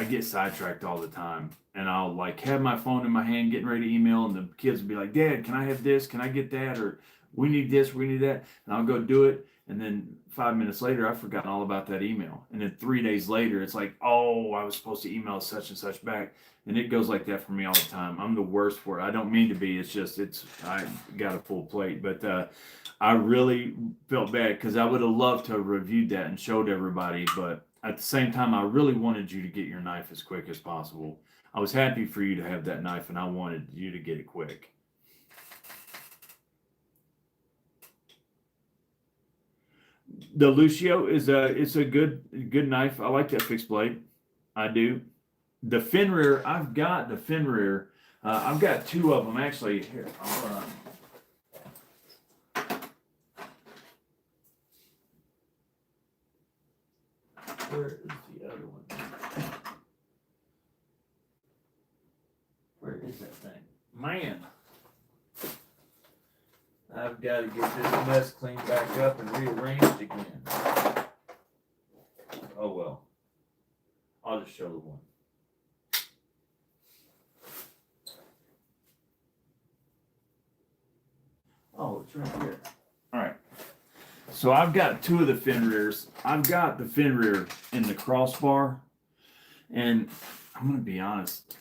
get sidetracked all the time. And I'll like have my phone in my hand getting ready to email, and the kids will be like, "Dad, can I have this? Can I get that?" Or we need this, we need that. And I'll go do it. And then 5 minutes later, I've forgotten all about that email. And then 3 days later, it's like, oh, I was supposed to email such and such back. And it goes like that for me all the time. I'm the worst for it. I don't mean to be. It's just, I got a full plate. But I really felt bad because I would have loved to have reviewed that and showed everybody. But at the same time, I really wanted you to get your knife as quick as possible. I was happy for you to have that knife, and I wanted you to get it quick. The Lucio is a good knife. I like that fixed blade. I do. The Fenrir, I've got the Fenrir. I've got two of them actually. Here, where is the other one? Where is that thing? Man, I've got to get this mess cleaned back up and rearranged again. Oh well. I'll just show the one. Oh, it's right here. All right. So I've got two of the Fenrirs. I've got the Fenrir in the crossbar, and I'm gonna be honest.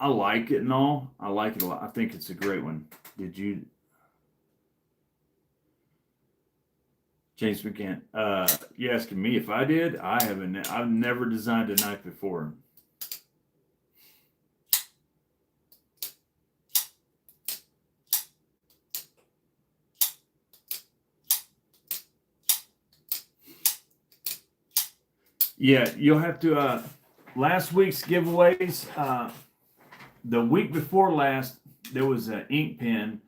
I like it and all. I like it a lot. I think it's a great one. Did you, James McCann? You asking me if I did? I haven't. I've never designed a knife before. Yeah, you'll have to. Last week's giveaways. The week before last, there was an ink pen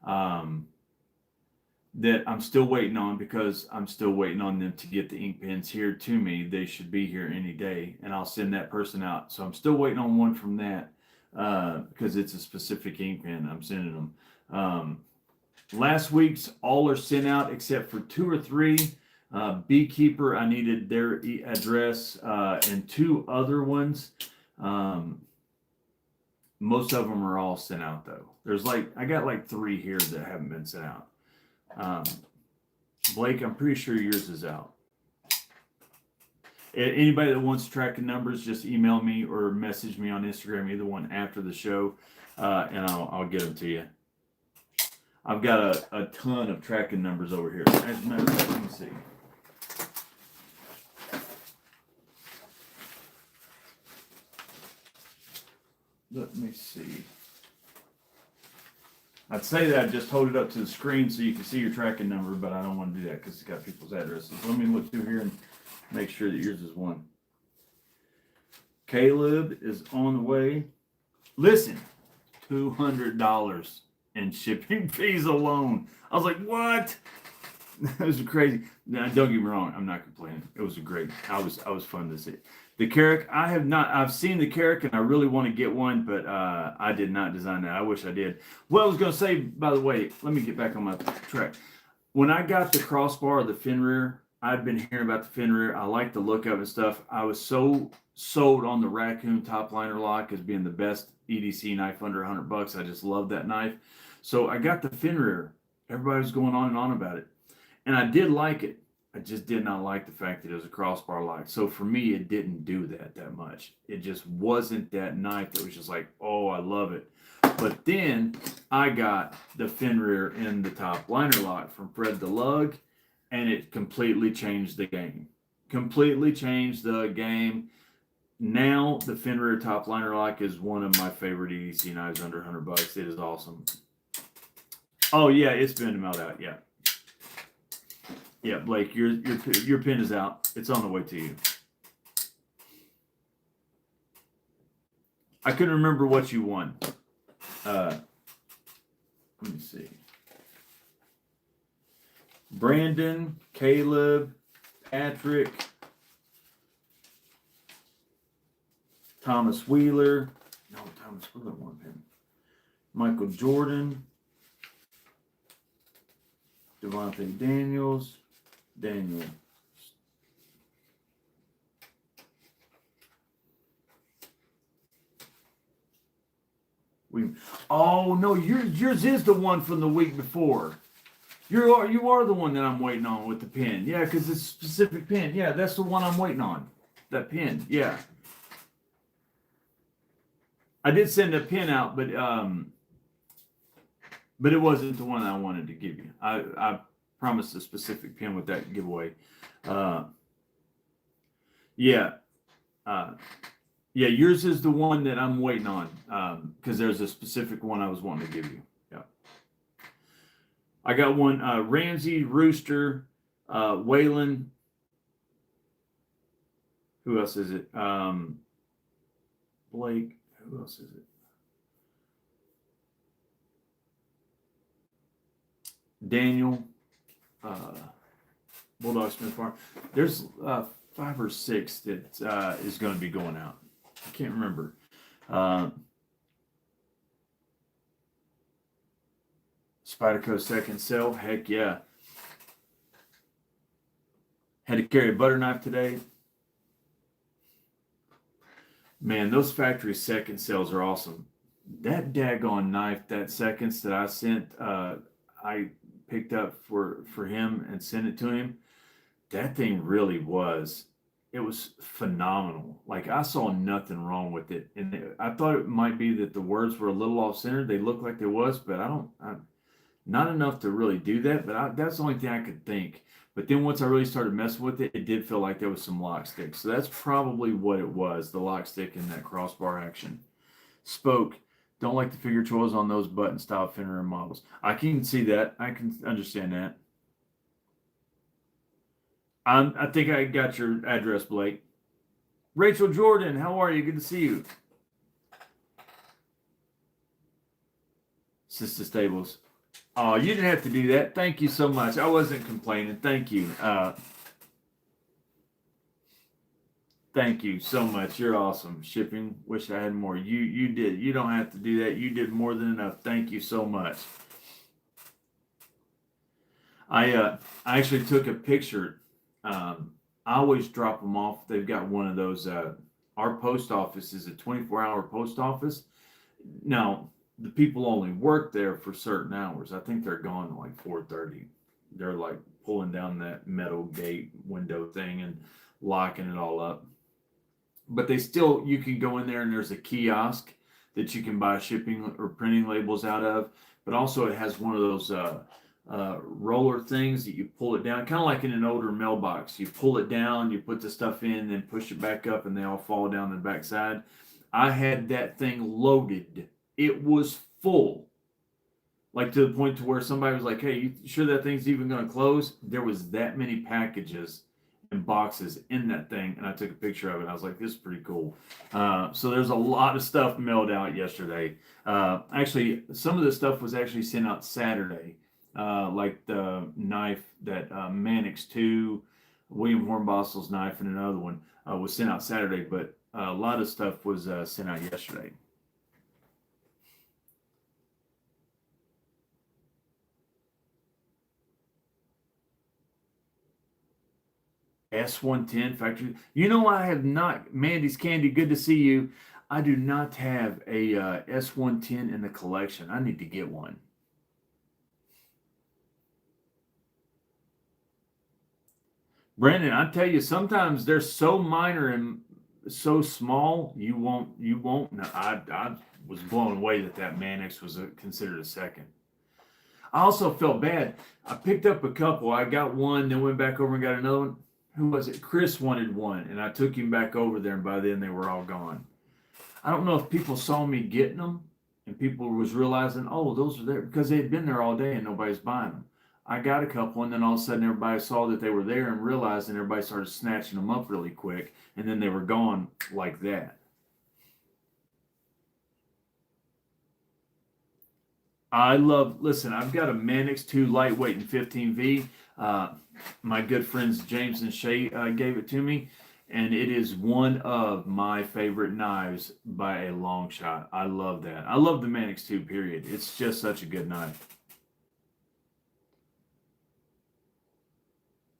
that I'm still waiting on because I'm still waiting on them to get the ink pens here to me. They should be here any day, and I'll send that person out. So I'm still waiting on one from that because it's a specific ink pen. I'm sending them. Last week's all are sent out except for 2 or 3. Beekeeper, I needed their address, and 2 other ones. Most of them are all sent out though. I got 3 here that haven't been sent out. Blake, I'm pretty sure yours is out. Anybody that wants tracking numbers, just email me or message me on Instagram, either one after the show, and I'll get them to you. I've got a ton of tracking numbers over here. As a matter of fact, let me see. Let me see. I'd say that I'd just hold it up to the screen so you can see your tracking number, but I don't want to do that because it's got people's addresses. Let me look through here and make sure that yours is one. Caleb is on the way. Listen, $200 in shipping fees alone. I was like, what? That was crazy. Now, don't get me wrong, I'm not complaining. It was I was fun to see. The Carrack, I've seen the Carrack and I really want to get one, but I did not design that. I wish I did. What I was going to say, by the way, let me get back on my track. When I got the crossbar of the Fenrir, I'd been hearing about the Fenrir. I like the look of it and stuff. I was so sold on the Raccoon top liner lock as being the best EDC knife under $100. I just love that knife. So I got the Fenrir. Everybody was going on and on about it. And I did like it. I just did not like the fact that it was a crossbar lock. So for me, it didn't do that much. It just wasn't that knife that was just like, oh, I love it. But then I got the Fenrir in the top liner lock from Fred the Lug, and it completely changed the game. Completely changed the game. Now the Fenrir top liner lock is one of my favorite EDC knives under $100. It is awesome. Oh yeah, it's been mailed out. Yeah. Yeah, Blake, your pin is out. It's on the way to you. I couldn't remember what you won. Let me see. Brandon, Caleb, Patrick, Thomas Wheeler. No, Thomas Wheeler won pin. Michael Jordan, Devontae Daniels. Daniel. Oh no, yours is the one from the week before. You are the one that I'm waiting on with the pin. Yeah, because it's a specific pin. Yeah, that's the one I'm waiting on. That pin. Yeah. I did send a pin out, but it wasn't the one I wanted to give you. I promised a specific pin with that giveaway. Yeah, yours is the one that I'm waiting on because there's a specific one I was wanting to give you. Yeah, I got one Ramsey Rooster Waylon. Who else is it? Blake. Who else is it? Daniel. Bulldog Smith Farm. There's 5 or 6 that is going to be going out. I can't remember. Spyderco second cell. Heck yeah. Had to carry a butter knife today. Man, those factory second cells are awesome. That daggone knife, that seconds that I sent, I picked up for him and sent it to him. That thing really was. It was phenomenal. Like, I saw nothing wrong with it. And I thought it might be that the words were a little off center. They looked like they was, but not enough to really do that. But that's the only thing I could think. But then once I really started messing with it, it did feel like there was some lock stick. So that's probably what it was, the lock stick in that crossbar action. Spoke. Don't like the figure choice on those button style Fenrir models. I can see that. I can understand that. I think I got your address, Blake. Rachel Jordan, how are you? Good to see you. Sister Stables. Oh, you didn't have to do that. Thank you so much. I wasn't complaining. Thank you. Thank you so much. You're awesome. Shipping. Wish I had more. You did. You don't have to do that. You did more than enough. Thank you so much. I actually took a picture. I always drop them off. They've got one of those. Our post office is a 24-hour post office. Now, the people only work there for certain hours. I think they're gone at like 4:30. They're like pulling down that metal gate window thing and locking it all up. But they still, you can go in there and there's a kiosk that you can buy shipping or printing labels out of. But also it has one of those roller things that you pull it down, kind of like in an older mailbox. You pull it down, you put the stuff in, then push it back up, and they all fall down the backside. I had that thing loaded. It was full, like to the point to where somebody was like, "Hey, you sure that thing's even going to close?" There was that many packages and boxes in that thing, and I took a picture of it. I was like, "This is pretty cool." So there's a lot of stuff mailed out yesterday. Actually, some of the stuff was actually sent out Saturday. Like the knife that Mannix 2, William Hornbostel's knife, and another one was sent out Saturday, but a lot of stuff was sent out yesterday. S110 factory. You know, I have not, Mandy's Candy, good to see you. I do not have a S110 in the collection. I need to get one. Brandon, I tell you, sometimes they're so minor and so small, you won't know. I was blown away that Mannix was considered a second. I also felt bad. I picked up a couple. I got one, then went back over and got another one. Who was it? Chris wanted one, and I took him back over there, and by then they were all gone. I don't know if people saw me getting them, and people was realizing, oh, those are there, because they had been there all day and nobody's buying them. I got a couple, and then all of a sudden everybody saw that they were there and realized, and everybody started snatching them up really quick, and then they were gone like that. Listen, I've got a Mannix 2 lightweight in 15V. My good friends James and Shay gave it to me, and it is one of my favorite knives by a long shot. I love that. I love the Mannix 2, period. It's just such a good knife.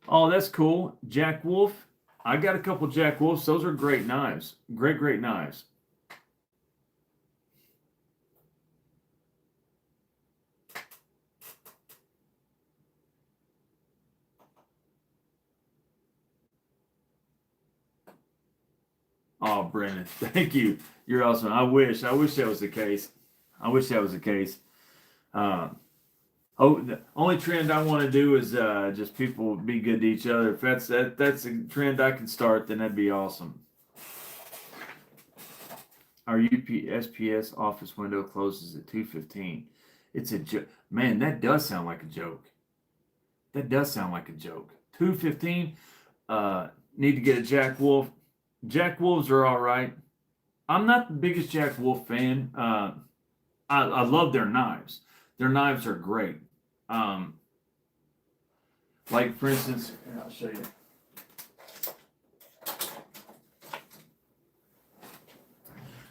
Oh, that's cool. Jack Wolf. I got a couple Jack Wolfs. Those are great knives. Great knives. Oh, Brennan, thank you. You're awesome. I wish that was the case. The only trend I want to do is just people be good to each other. If that's a trend I can start, then that'd be awesome. Our USPS office window closes at 2:15. It's a joke. Man, that does sound like a joke. $215. Need to get a Jack Wolf. Jack Wolves are all right. I'm not the biggest Jack Wolf fan. I love their knives. Their knives are great. Like for instance, here, I'll show you.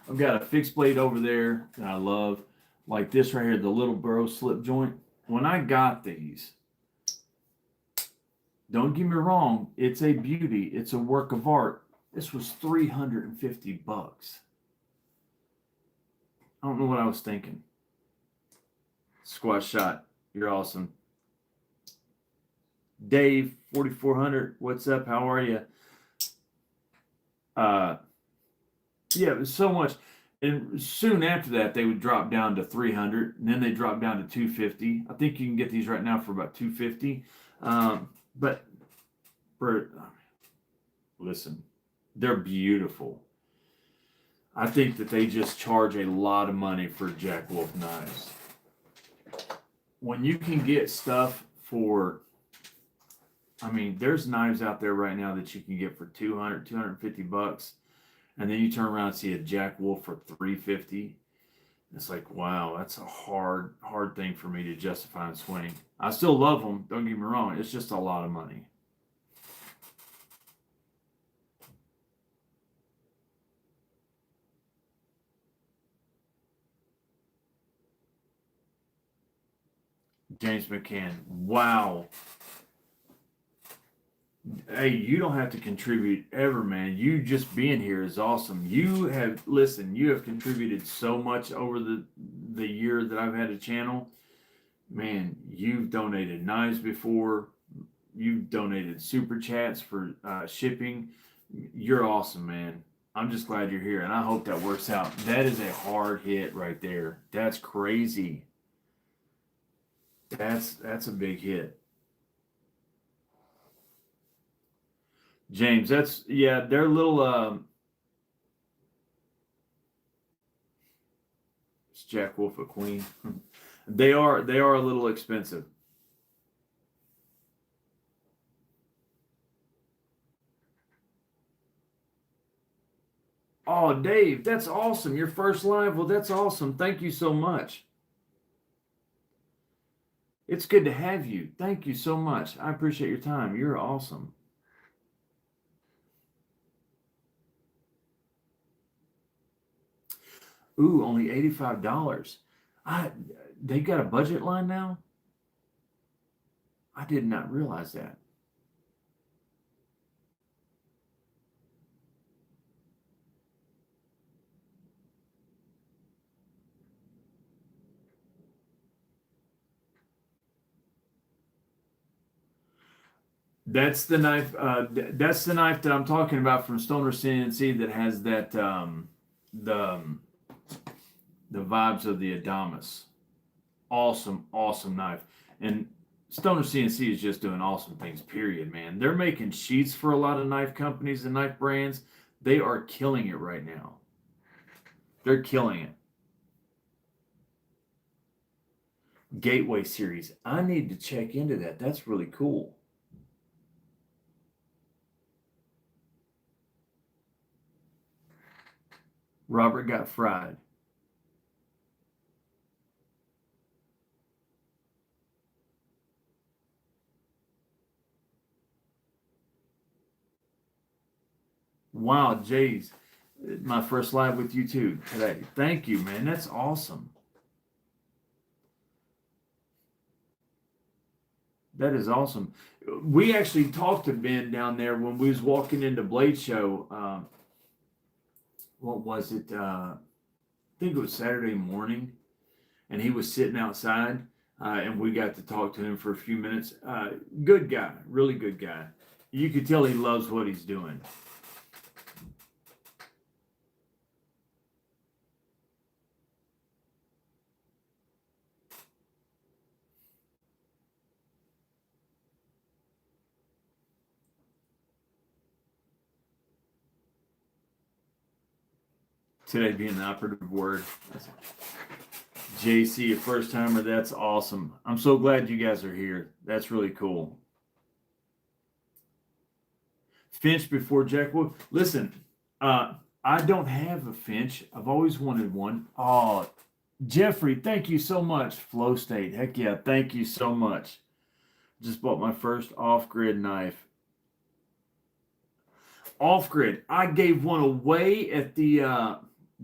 I've got a fixed blade over there that I love, like this right here, the little burrow slip joint. When I got these, don't get me wrong, it's a beauty, it's a work of art. This was $350. I don't know what I was thinking. Squat Shot, you're awesome. Dave, 4400, what's up? How are you? Yeah, it was so much. And soon after that, they would drop down to 300, and then they drop down to 250. I think you can get these right now for about 250. But listen, they're beautiful. I think that they just charge a lot of money for Jack Wolf knives. When you can get stuff for, I mean, there's knives out there right now that you can get for 200, 250 bucks. And then you turn around and see a Jack Wolf for 350. It's like, wow, that's a hard thing for me to justify and swing. I still love them, don't get me wrong. It's just a lot of money. James McCann, wow. Hey, you don't have to contribute ever, man. You just being here is awesome. You have contributed so much over the year that I've had a channel. Man, you've donated knives before. You've donated super chats for shipping. You're awesome, man. I'm just glad you're here, and I hope that works out. That is a hard hit right there. That's crazy. That's a big hit. James, they're a little it's Jack Wolf a queen. They are a little expensive. Oh, Dave, that's awesome. Your first live. Well, that's awesome. Thank you so much. It's good to have you. Thank you so much. I appreciate your time. You're awesome. Ooh, only $85. They got a budget line now? I did not realize that. That's the knife. That's the knife that I'm talking about from Stoner CNC that has that the vibes of the Adamas. Awesome, awesome knife. And Stoner CNC is just doing awesome things. Period, man. They're making sheets for a lot of knife companies and knife brands. They are killing it right now. They're killing it. Gateway series. I need to check into that. That's really cool. Robert got fried. Wow, Jay's my first live with you too today. Thank you, man. That's awesome. That is awesome. We actually talked to Ben down there when we was walking into Blade Show. What was it? I think it was Saturday morning, and he was sitting outside, and we got to talk to him for a few minutes. Good guy, really good guy. You could tell he loves what he's doing. Today being the operative word. JC, a first timer, that's awesome. I'm so glad you guys are here. That's really cool. Finch before Jackwood. Listen, I don't have a Finch. I've always wanted one. Oh, Jeffrey, thank you so much. Flow State, heck yeah, thank you so much. Just bought my first off-grid knife. Off-grid. I gave one away at the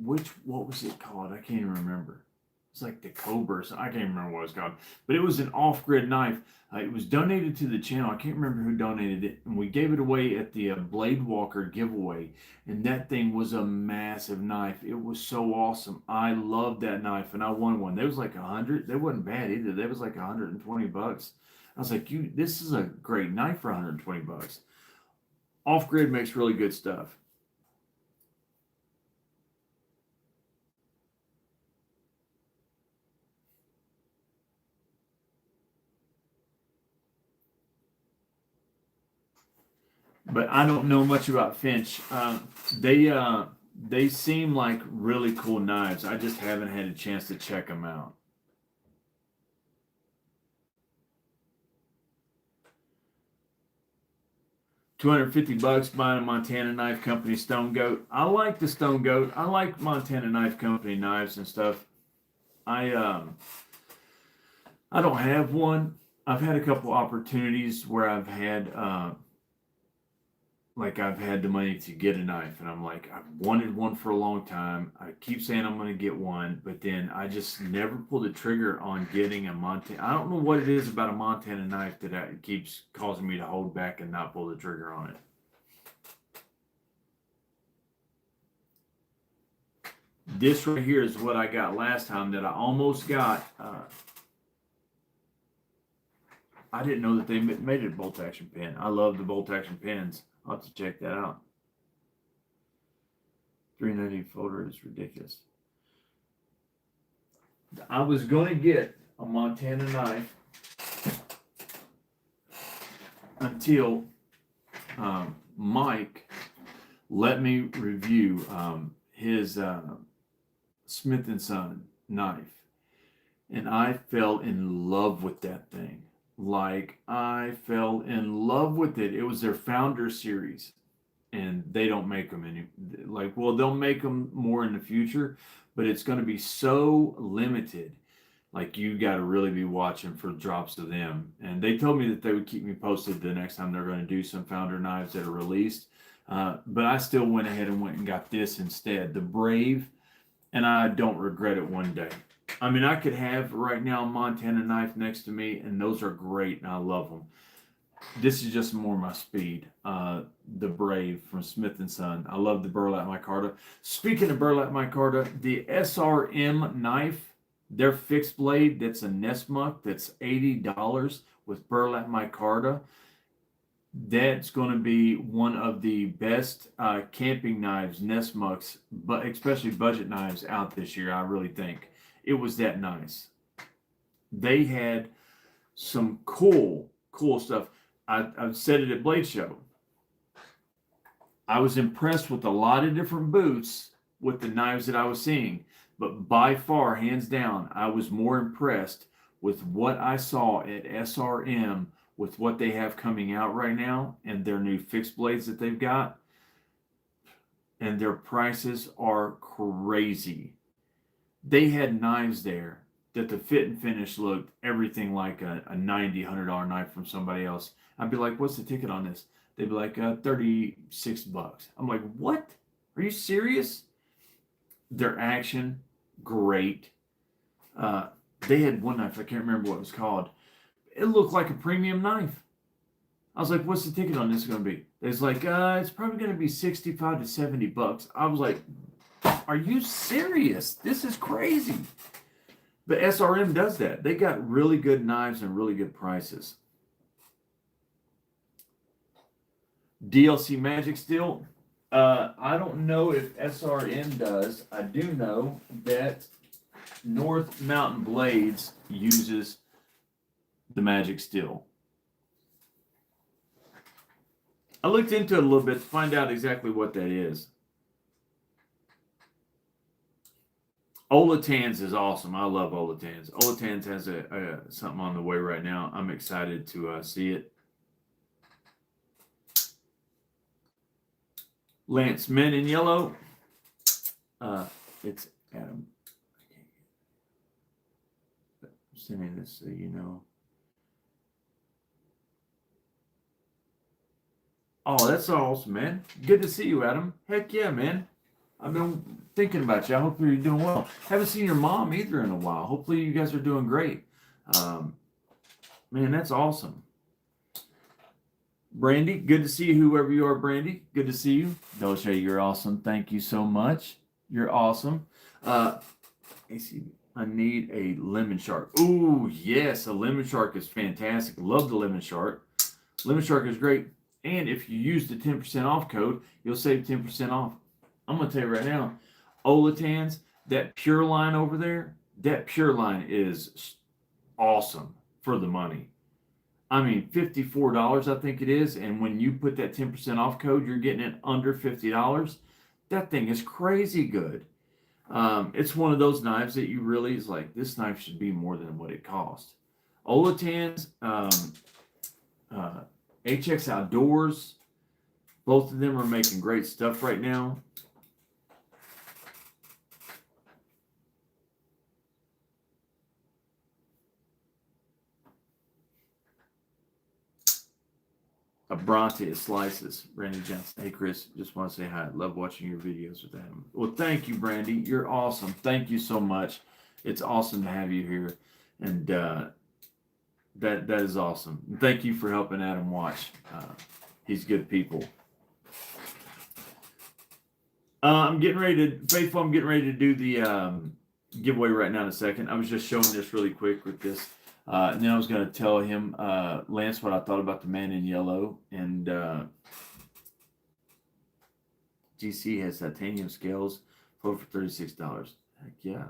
what was it called? I can't even remember. It's like the Cobra. I can't even remember what it's called. But it was an off-grid knife. It was donated to the channel. I can't remember who donated it. And we gave it away at the Blade Walker giveaway. And that thing was a massive knife. It was so awesome. I loved that knife. And I won one. They was like 100. They wasn't bad either. They was like 120 bucks. I was like, this is a great knife for 120 bucks. Off-grid makes really good stuff. But I don't know much about Finch. They seem like really cool knives. I just haven't had a chance to check them out. $250 buying a Montana Knife Company Stone Goat. I like the Stone Goat. I like Montana Knife Company knives and stuff. I don't have one. I've had a couple opportunities where I've had I've had the money to get a knife, and I'm like, I've wanted one for a long time. I keep saying I'm going to get one, but then I just never pull the trigger on getting a Montana. I don't know what it is about a Montana knife that keeps causing me to hold back and not pull the trigger on it. This right here is what I got last time that I almost got. I didn't know that they made a bolt action pen. I love the bolt action pens. I'll have to check that out. $3.90 folder is ridiculous. I was going to get a Montana knife until Mike let me review his Smith & Son knife. And I fell in love with that thing. Like, I fell in love with it. It was their Founder series, and they don't make them any. They'll make them more in the future, but it's going to be so limited. Like, you got to really be watching for drops of them. And they told me that they would keep me posted the next time they're going to do some Founder knives that are released. But I still went ahead and went and got this instead, the Brave, and I don't regret it one day. I mean, I could have right now a Montana knife next to me, and those are great, and I love them. This is just more my speed. The Brave from Smith & Son. I love the Burlap Micarta. Speaking of Burlap Micarta, the SRM knife, their fixed blade, that's a Nessmuck, that's $80 with Burlap Micarta. That's going to be one of the best camping knives, Nessmucks, but especially budget knives out this year, I really think. It was that nice. They had some cool stuff. I've said it at Blade Show. I was impressed with a lot of different booths with the knives that I was seeing, but by far, hands down, I was more impressed with what I saw at SRM with what they have coming out right now and their new fixed blades that they've got. And their prices are crazy. They had knives there that the fit and finish looked everything like a $90, $100 knife from somebody else. I'd be like, what's the ticket on this? They'd be like, $36. I'm like, what? Are you serious? Their action, great. They had one knife, I can't remember what it was called. It looked like a premium knife. I was like, what's the ticket on this going to be? It's like, it's probably going to be $65 to $70. I was like, are you serious? This is crazy. But SRM does that. They got really good knives and really good prices. DLC Magic Steel. I don't know if SRM does. I do know that North Mountain Blades uses the Magic Steel. I looked into it a little bit to find out exactly what that is. Olatans is awesome. I love Olatans. Olatans has something on the way right now. I'm excited to see it. Lance, men in yellow. It's Adam. I'm sending this so you know. Oh, that's awesome, man. Good to see you, Adam. Heck yeah, man. I've been thinking about you. I hope you're doing well. Haven't seen your mom either in a while. Hopefully you guys are doing great. Man, that's awesome. Brandy, good to see you, whoever you are, Brandy. Good to see you. Dolce, you're awesome. Thank you so much. You're awesome. AC, I need a lemon shark. Ooh, yes, a lemon shark is fantastic. Love the lemon shark. Lemon shark is great. And if you use the 10% off code, you'll save 10% off. I'm going to tell you right now, Olatans, that Pure line over there, that Pure line is awesome for the money. I mean, $54, I think it is. And when you put that 10% off code, you're getting it under $50. That thing is crazy good. It's one of those knives that you really is like, this knife should be more than what it cost. Olatans, HX Outdoors, both of them are making great stuff right now. A Bronte slices, Brandy Johnson. Hey, Chris, just want to say hi. Love watching your videos with Adam. Well, thank you, Brandy. You're awesome. Thank you so much. It's awesome to have you here. And that is awesome. Thank you for helping Adam watch. He's good people. I'm getting ready to do the giveaway right now in a second. I was just showing this really quick with this. And then I was going to tell him, Lance, what I thought about the man in yellow. And GC has titanium scales for $36. Heck yeah.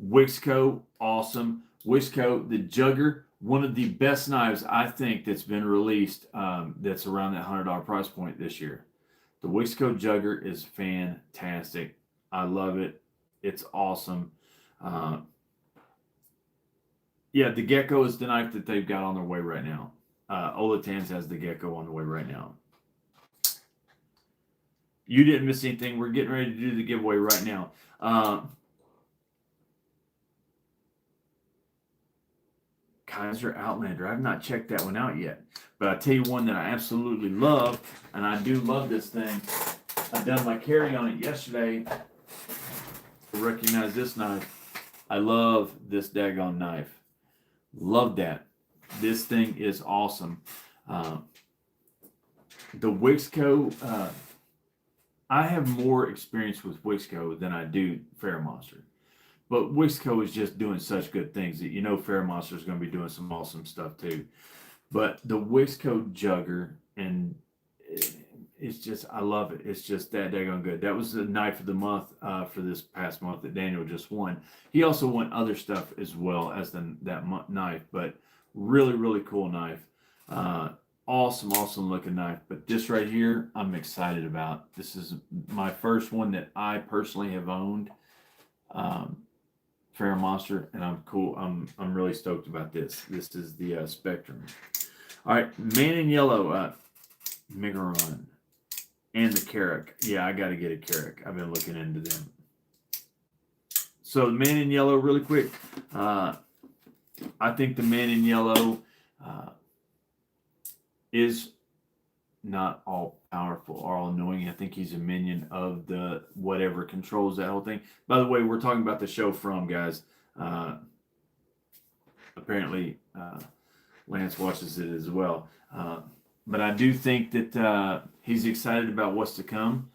Wixco, awesome. Wixco, the Jugger, one of the best knives I think that's been released that's around that $100 price point this year. The Wixco Jugger is fantastic. I love it. It's awesome. Yeah, the Gecko is the knife that they've got on their way right now. Olatans has the Gecko on the way right now. You didn't miss anything. We're getting ready to do the giveaway right now. Kaiser Outlander. I've not checked that one out yet. But I tell you one that I absolutely love, and I do love this thing. I done my carry on it yesterday. To recognize this knife. I love this daggone knife. Love that. This thing is awesome. The Wixco, I have more experience with Wixco than I do Fairmonster. But Wixco is just doing such good things that you know Fairmonster is going to be doing some awesome stuff too. But the Wixco Jugger, and it's just, I love it. It's just that daggone good. That was the knife of the month for this past month that Daniel just won. He also won other stuff as well as that knife, but really, really cool knife. Awesome looking knife. But this right here, I'm excited about. This is my first one that I personally have owned. Fairmonster, and I'm cool. I'm really stoked about this. This is the Spectrum. All right, man in yellow, Megaron. And the Carrack. Yeah, I got to get a Carrack. I've been looking into them. So the man in yellow, really quick. I think the man in yellow is not all powerful or all annoying. I think he's a minion of the whatever controls that whole thing. By the way, we're talking about the show From, guys. Apparently, Lance watches it as well. But I do think that he's excited about what's to come.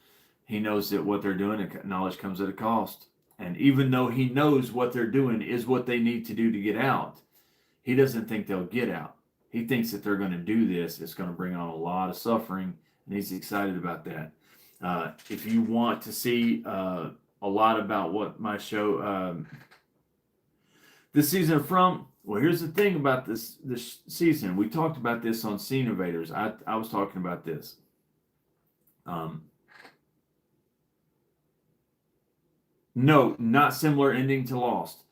He knows that what they're doing, and knowledge comes at a cost. And even though he knows what they're doing is what they need to do to get out, he doesn't think they'll get out. He thinks that they're going to do this. It's going to bring on a lot of suffering, and he's excited about that. If you want to see a lot about what my show this season From, well, here's the thing about this season. We talked about this on Scene Invaders. I was talking about this. No, not similar ending to Lost.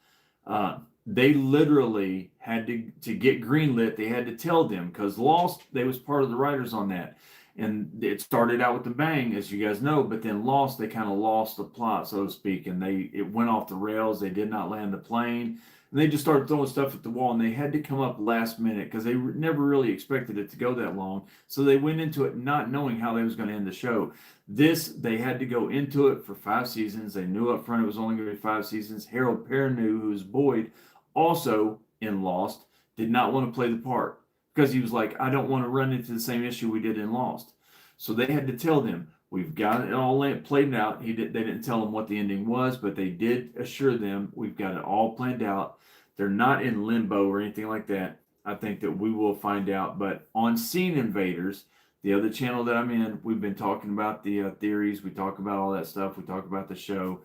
They literally had to get greenlit. They had to tell them, because Lost, they was part of the writers on that. and it started out with a bang, as you guys know, but then Lost, they kind of lost the plot, so to speak, and it went off the rails. They did not land the plane, and they just started throwing stuff at the wall, and they had to come up last minute because they never really expected it to go that long. So they went into it not knowing how they was going to end the show. They had to go into it for 5 seasons. They knew up front it was only going to be 5 seasons. Harold Perrineau, who's Boyd, also in Lost, did not want to play the part because he was like, I don't want to run into the same issue we did in Lost. So they had to tell them, we've got it all played out. They didn't tell them what the ending was, but they did assure them we've got it all planned out. They're not in limbo or anything like that. I think that we will find out. But on Scene Invaders, the other channel that I'm in, we've been talking about the theories. We talk about all that stuff. We talk about the show.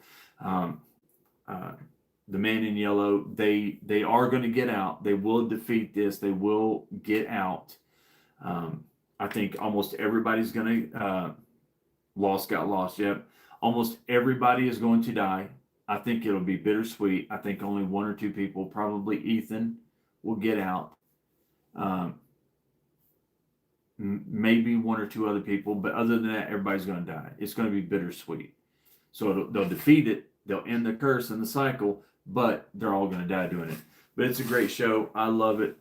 The Man in Yellow, they are going to get out. They will defeat this. They will get out. I think almost everybody's going to Lost got lost. Yep. Almost everybody is going to die. I think it'll be bittersweet. I think only 1 or 2 people, probably Ethan, will get out. Maybe 1 or 2 other people, but other than that, everybody's going to die. It's going to be bittersweet. So they'll defeat it. They'll end the curse and the cycle, but they're all going to die doing it. But it's a great show. I love it.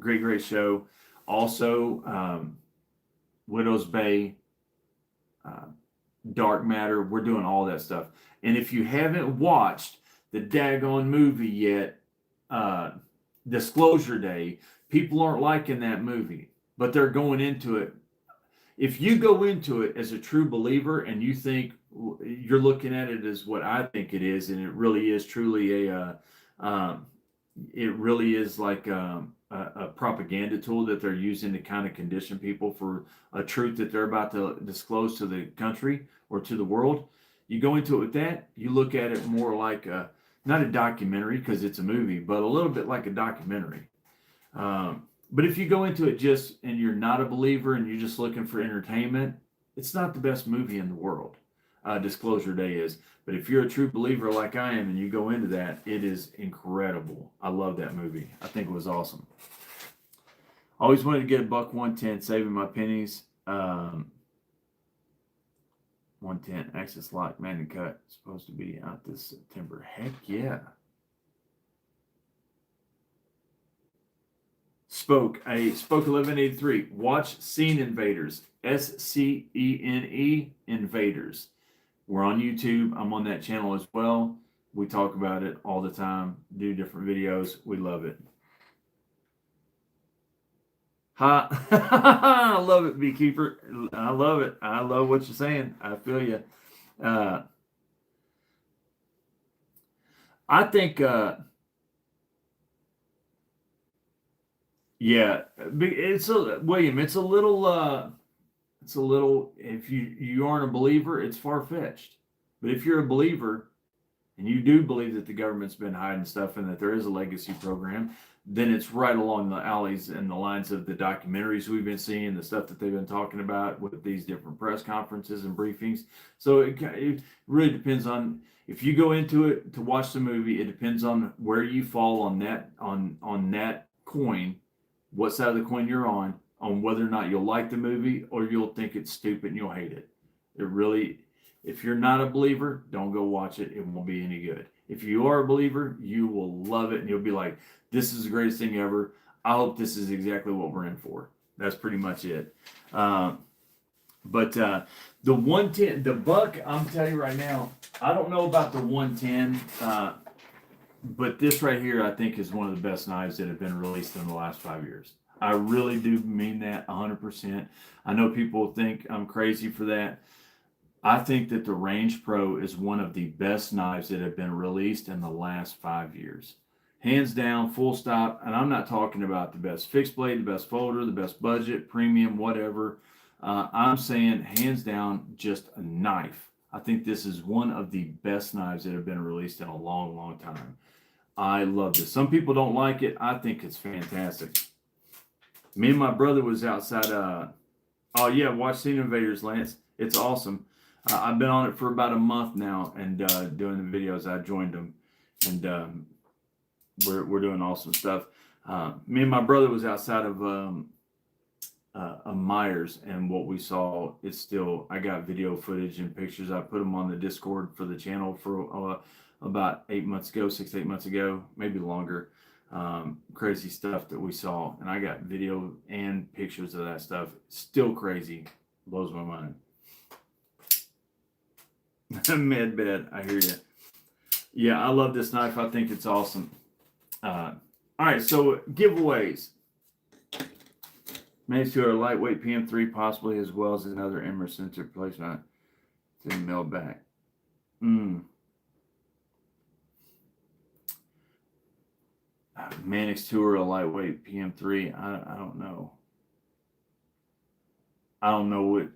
Great show. Also, Widow's Bay, Dark Matter. We're doing all that stuff. And if you haven't watched the daggone movie yet, Disclosure Day, people aren't liking that movie, but they're going into it. If you go into it as a true believer and you think you're looking at it as what I think it is, and it really is truly it really is like a propaganda tool that they're using to kind of condition people for a truth that they're about to disclose to the country or to the world. You go into it with that, you look at it more like not a documentary because it's a movie, but a little bit like a documentary. But if you go into it just and you're not a believer and you're just looking for entertainment, it's not the best movie in the world. Disclosure Day is. But if you're a true believer like I am and you go into that, it is incredible. I love that movie. I think it was awesome. Always wanted to get a $1.10, saving my pennies. 110 Access Lock Man Cut supposed to be out this September. Heck yeah. Spoke 1183. Watch Scene Invaders. SCENE Invaders. We're on YouTube. I'm on that channel as well. We talk about it all the time. Do different videos. We love it. Ha! I love it, Beekeeper. I love it. I love what you're saying. I feel you. I think, yeah, William. It's a little. If you aren't a believer, it's far-fetched. But if you're a believer and you do believe that the government's been hiding stuff and that there is a legacy program, then it's right along the alleys and the lines of the documentaries we've been seeing, the stuff that they've been talking about with these different press conferences and briefings. So it really depends on, if you go into it to watch the movie, it depends on where you fall on that coin, what side of the coin you're on whether or not you'll like the movie or you'll think it's stupid and you'll hate it. It really, if you're not a believer, don't go watch it. It won't be any good. If you are a believer, you will love it and you'll be like, this is the greatest thing ever. I hope this is exactly what we're in for. That's pretty much it. But the 110, the buck, I'm telling you right now, I don't know about the 110, but this right here, I think, is one of the best knives that have been released in the last 5 years. I really do mean that 100%. I know people think I'm crazy for that. I think that the Range Pro is one of the best knives that have been released in the last 5 years. Hands down, full stop. And I'm not talking about the best fixed blade, the best folder, the best budget, premium, whatever. I'm saying hands down, just a knife. I think this is one of the best knives that have been released in a long, long time. I love this. Some people don't like it. I think it's fantastic. Me and my brother was outside. Oh yeah, watch Scene Invaders, Lance. It's awesome. I've been on it for about a month now, and doing the videos. I joined them, and we're doing awesome stuff. Me and my brother was outside of a Myers, and what we saw is still. I got video footage and pictures. I put them on the Discord for the channel for about 8 months ago, 6 to 8 months ago, maybe longer. Crazy stuff that we saw, and I got video and pictures of that stuff. Still crazy, blows my mind. Med bed, I hear you. Yeah, I love this knife. I think it's awesome. All right, so giveaways. Managed to a lightweight PM3, possibly, as well as another Emerson to replacement to mail back. Manix Tour, a lightweight PM3. I don't know. I don't know what.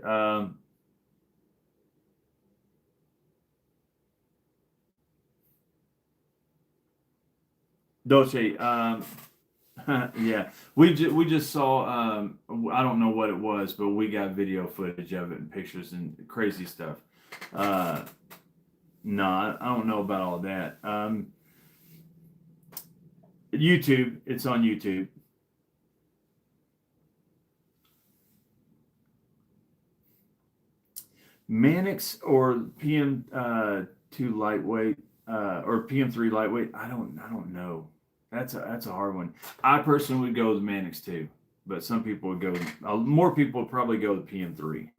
Dolce, yeah, we just saw. I don't know what it was, but we got video footage of it and pictures and crazy stuff. No, I don't know about all that. YouTube, it's on YouTube. Manix or PM2 lightweight or PM3 lightweight. I don't know. That's a hard one. I personally would go with Manix 2, but some people would go. More people would probably go with PM3.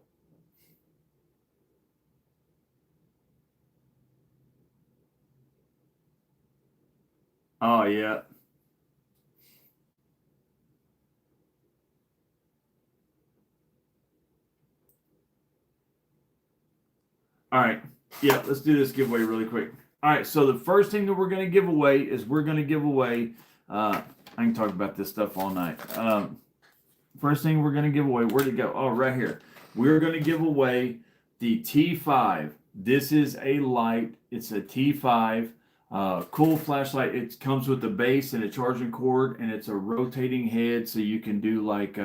Oh yeah. All right. Yeah, let's do this giveaway really quick. All right, so the first thing that we're going to give away is I can talk about this stuff all night. First thing we're going to give away, where'd it go? Oh, right here. We're going to give away the T5. This is a light. It's a T5. Cool flashlight. It comes with a base and a charging cord, and it's a rotating head, so you can do like,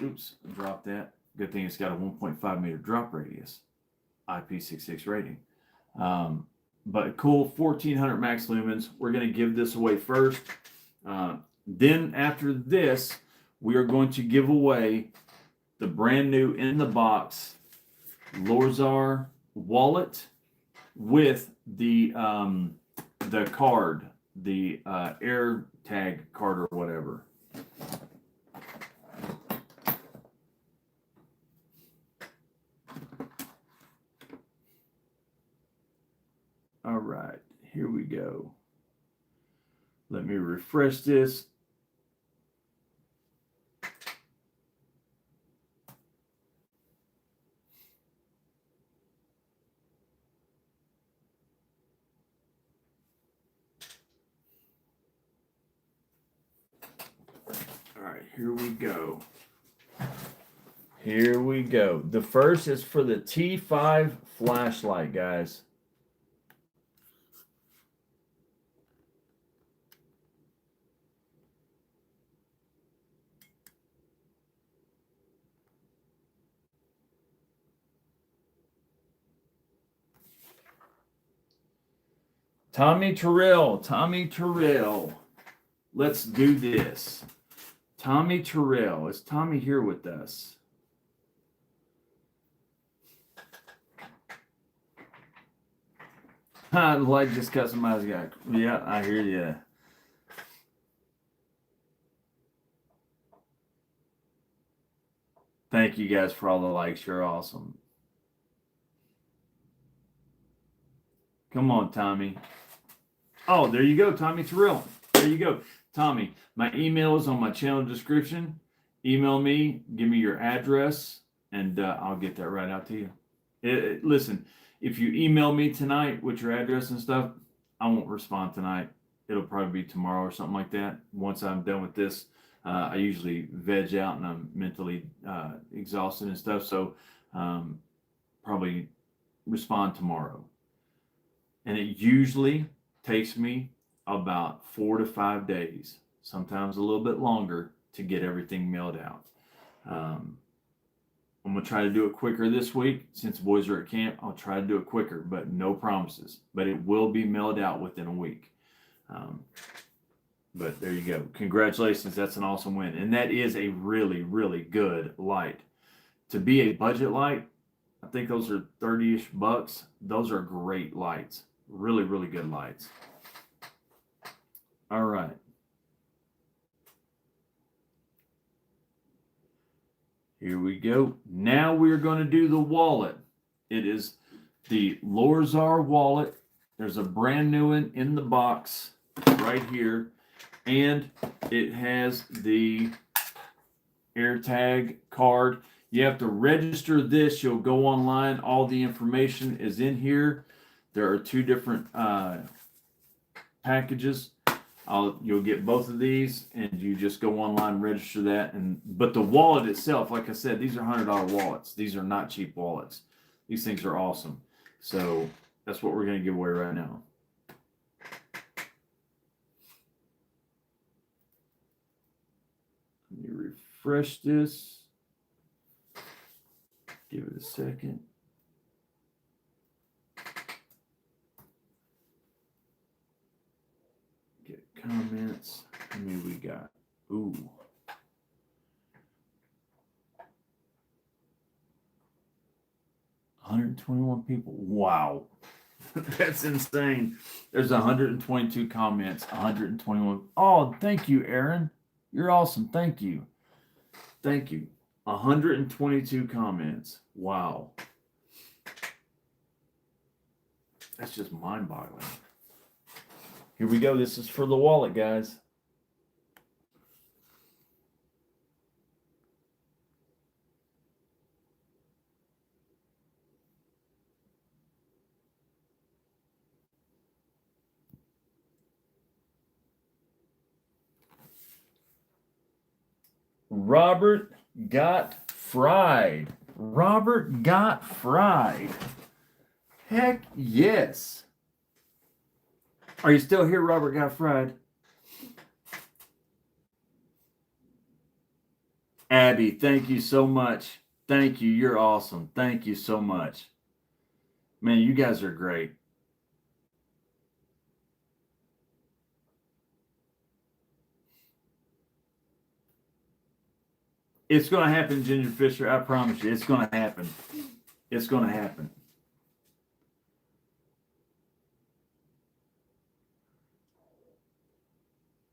oops, drop that. Good thing it's got a 1.5 meter drop radius. IP66 rating. But cool, 1400 max lumens. We're going to give this away first. Then after this, we are going to give away the brand new in the box Lortzar wallet with the card, the air tag card or whatever. All right, here we go. Let me refresh this. All right, here we go. Here we go. The first is for the T5 flashlight, guys. Tommy Terrell. Let's do this. Tommy Terrell. Is Tommy here with us? The light just customized guy. Yeah, I hear you. Thank you guys for all the likes. You're awesome. Come on, Tommy. Oh, there you go, Tommy Terrell. There you go. Tommy, my email is on my channel description. Email me, give me your address, and I'll get that right out to you. Listen, if you email me tonight with your address and stuff, I won't respond tonight. It'll probably be tomorrow or something like that. Once I'm done with this, I usually veg out and I'm mentally exhausted and stuff. So probably respond tomorrow. And it usually takes me about 4 to 5 days, sometimes a little bit longer, to get everything mailed out. I'm going to try to do it quicker this week. Since boys are at camp, I'll try to do it quicker, but no promises. But it will be mailed out within a week. But there you go. Congratulations. That's an awesome win. And that is a really, really good light. To be a budget light, I think those are 30-ish bucks. Those are great lights. Really, really good lights. All right. Here we go. Now we're going to do the wallet. It is the Lorzar wallet. There's a brand new one in the box right here. And it has the AirTag card. You have to register this. You'll go online. All the information is in here. There are two different packages. You'll get both of these, and you just go online, register that. But the wallet itself, like I said, these are $100 wallets. These are not cheap wallets. These things are awesome. So that's what we're going to give away right now. Let me refresh this. Give it a second. Get comments. How many we got? Ooh. $121 people. Wow. That's insane. There's 122 comments. 121. Oh, thank you, Aaron. You're awesome. Thank you. Thank you. 122 comments. Wow. That's just mind-boggling. Here we go. This is for the wallet, guys. Robert got fried. Robert got fried. Heck yes. Are you still here, Robert got fried? Abby, thank you so much. Thank you. You're awesome. Thank you so much. Man, you guys are great. It's going to happen, Ginger Fisher. I promise you. It's going to happen. It's going to happen.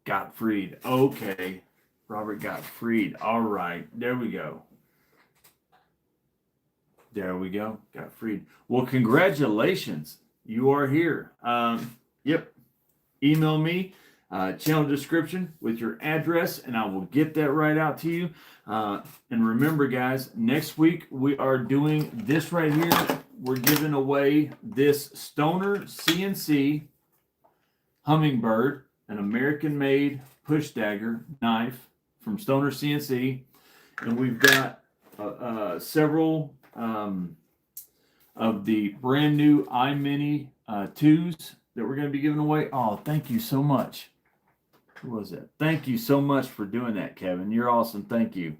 Got freed. Okay. Robert got freed. All right. There we go. There we go. Got freed. Well, congratulations. You are here. Yep. Email me. Channel description with your address, and I will get that right out to you. And remember, guys, next week we are doing this right here. We're giving away this Stoner CNC Hummingbird, an American-made push dagger knife from Stoner CNC, and we've got several of the brand new iMini 2s that we're going to be giving away. Oh, thank you so much. Who was that? Thank you so much for doing that, Kevin. You're awesome. Thank you.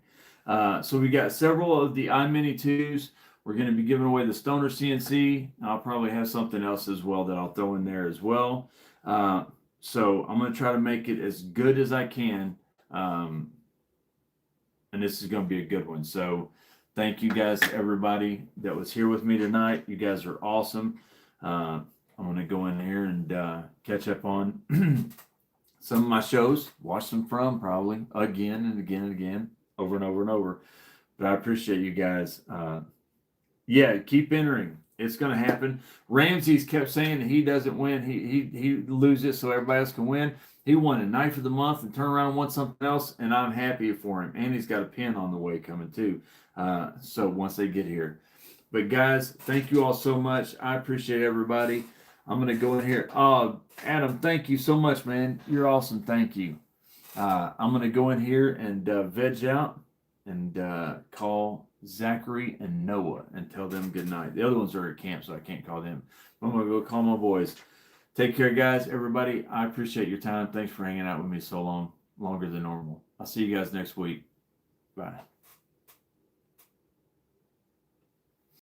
So we got several of the iMini 2s. We're going to be giving away the Stoner CNC. I'll probably have something else as well that I'll throw in there as well. So I'm going to try to make it as good as I can. And this is going to be a good one. So thank you guys, everybody that was here with me tonight. You guys are awesome. I'm going to go in here and catch up on some of my shows, watch them from probably again and again and again, over and over and over. But I appreciate you guys. Yeah, keep entering. It's going to happen. Ramsey's kept saying that he doesn't win. He loses so everybody else can win. He won a knife of the month and turn around and won something else, and I'm happy for him. And he's got a pin on the way coming too. So once they get here. But guys, thank you all so much. I appreciate everybody. I'm going to go in here. Adam, thank you so much, man. You're awesome. Thank you. I'm going to go in here and veg out and call Zachary and Noah and tell them good night. The other ones are at camp, so I can't call them. I'm going to go call my boys. Take care, guys. Everybody, I appreciate your time. Thanks for hanging out with me so long, longer than normal. I'll see you guys next week. Bye.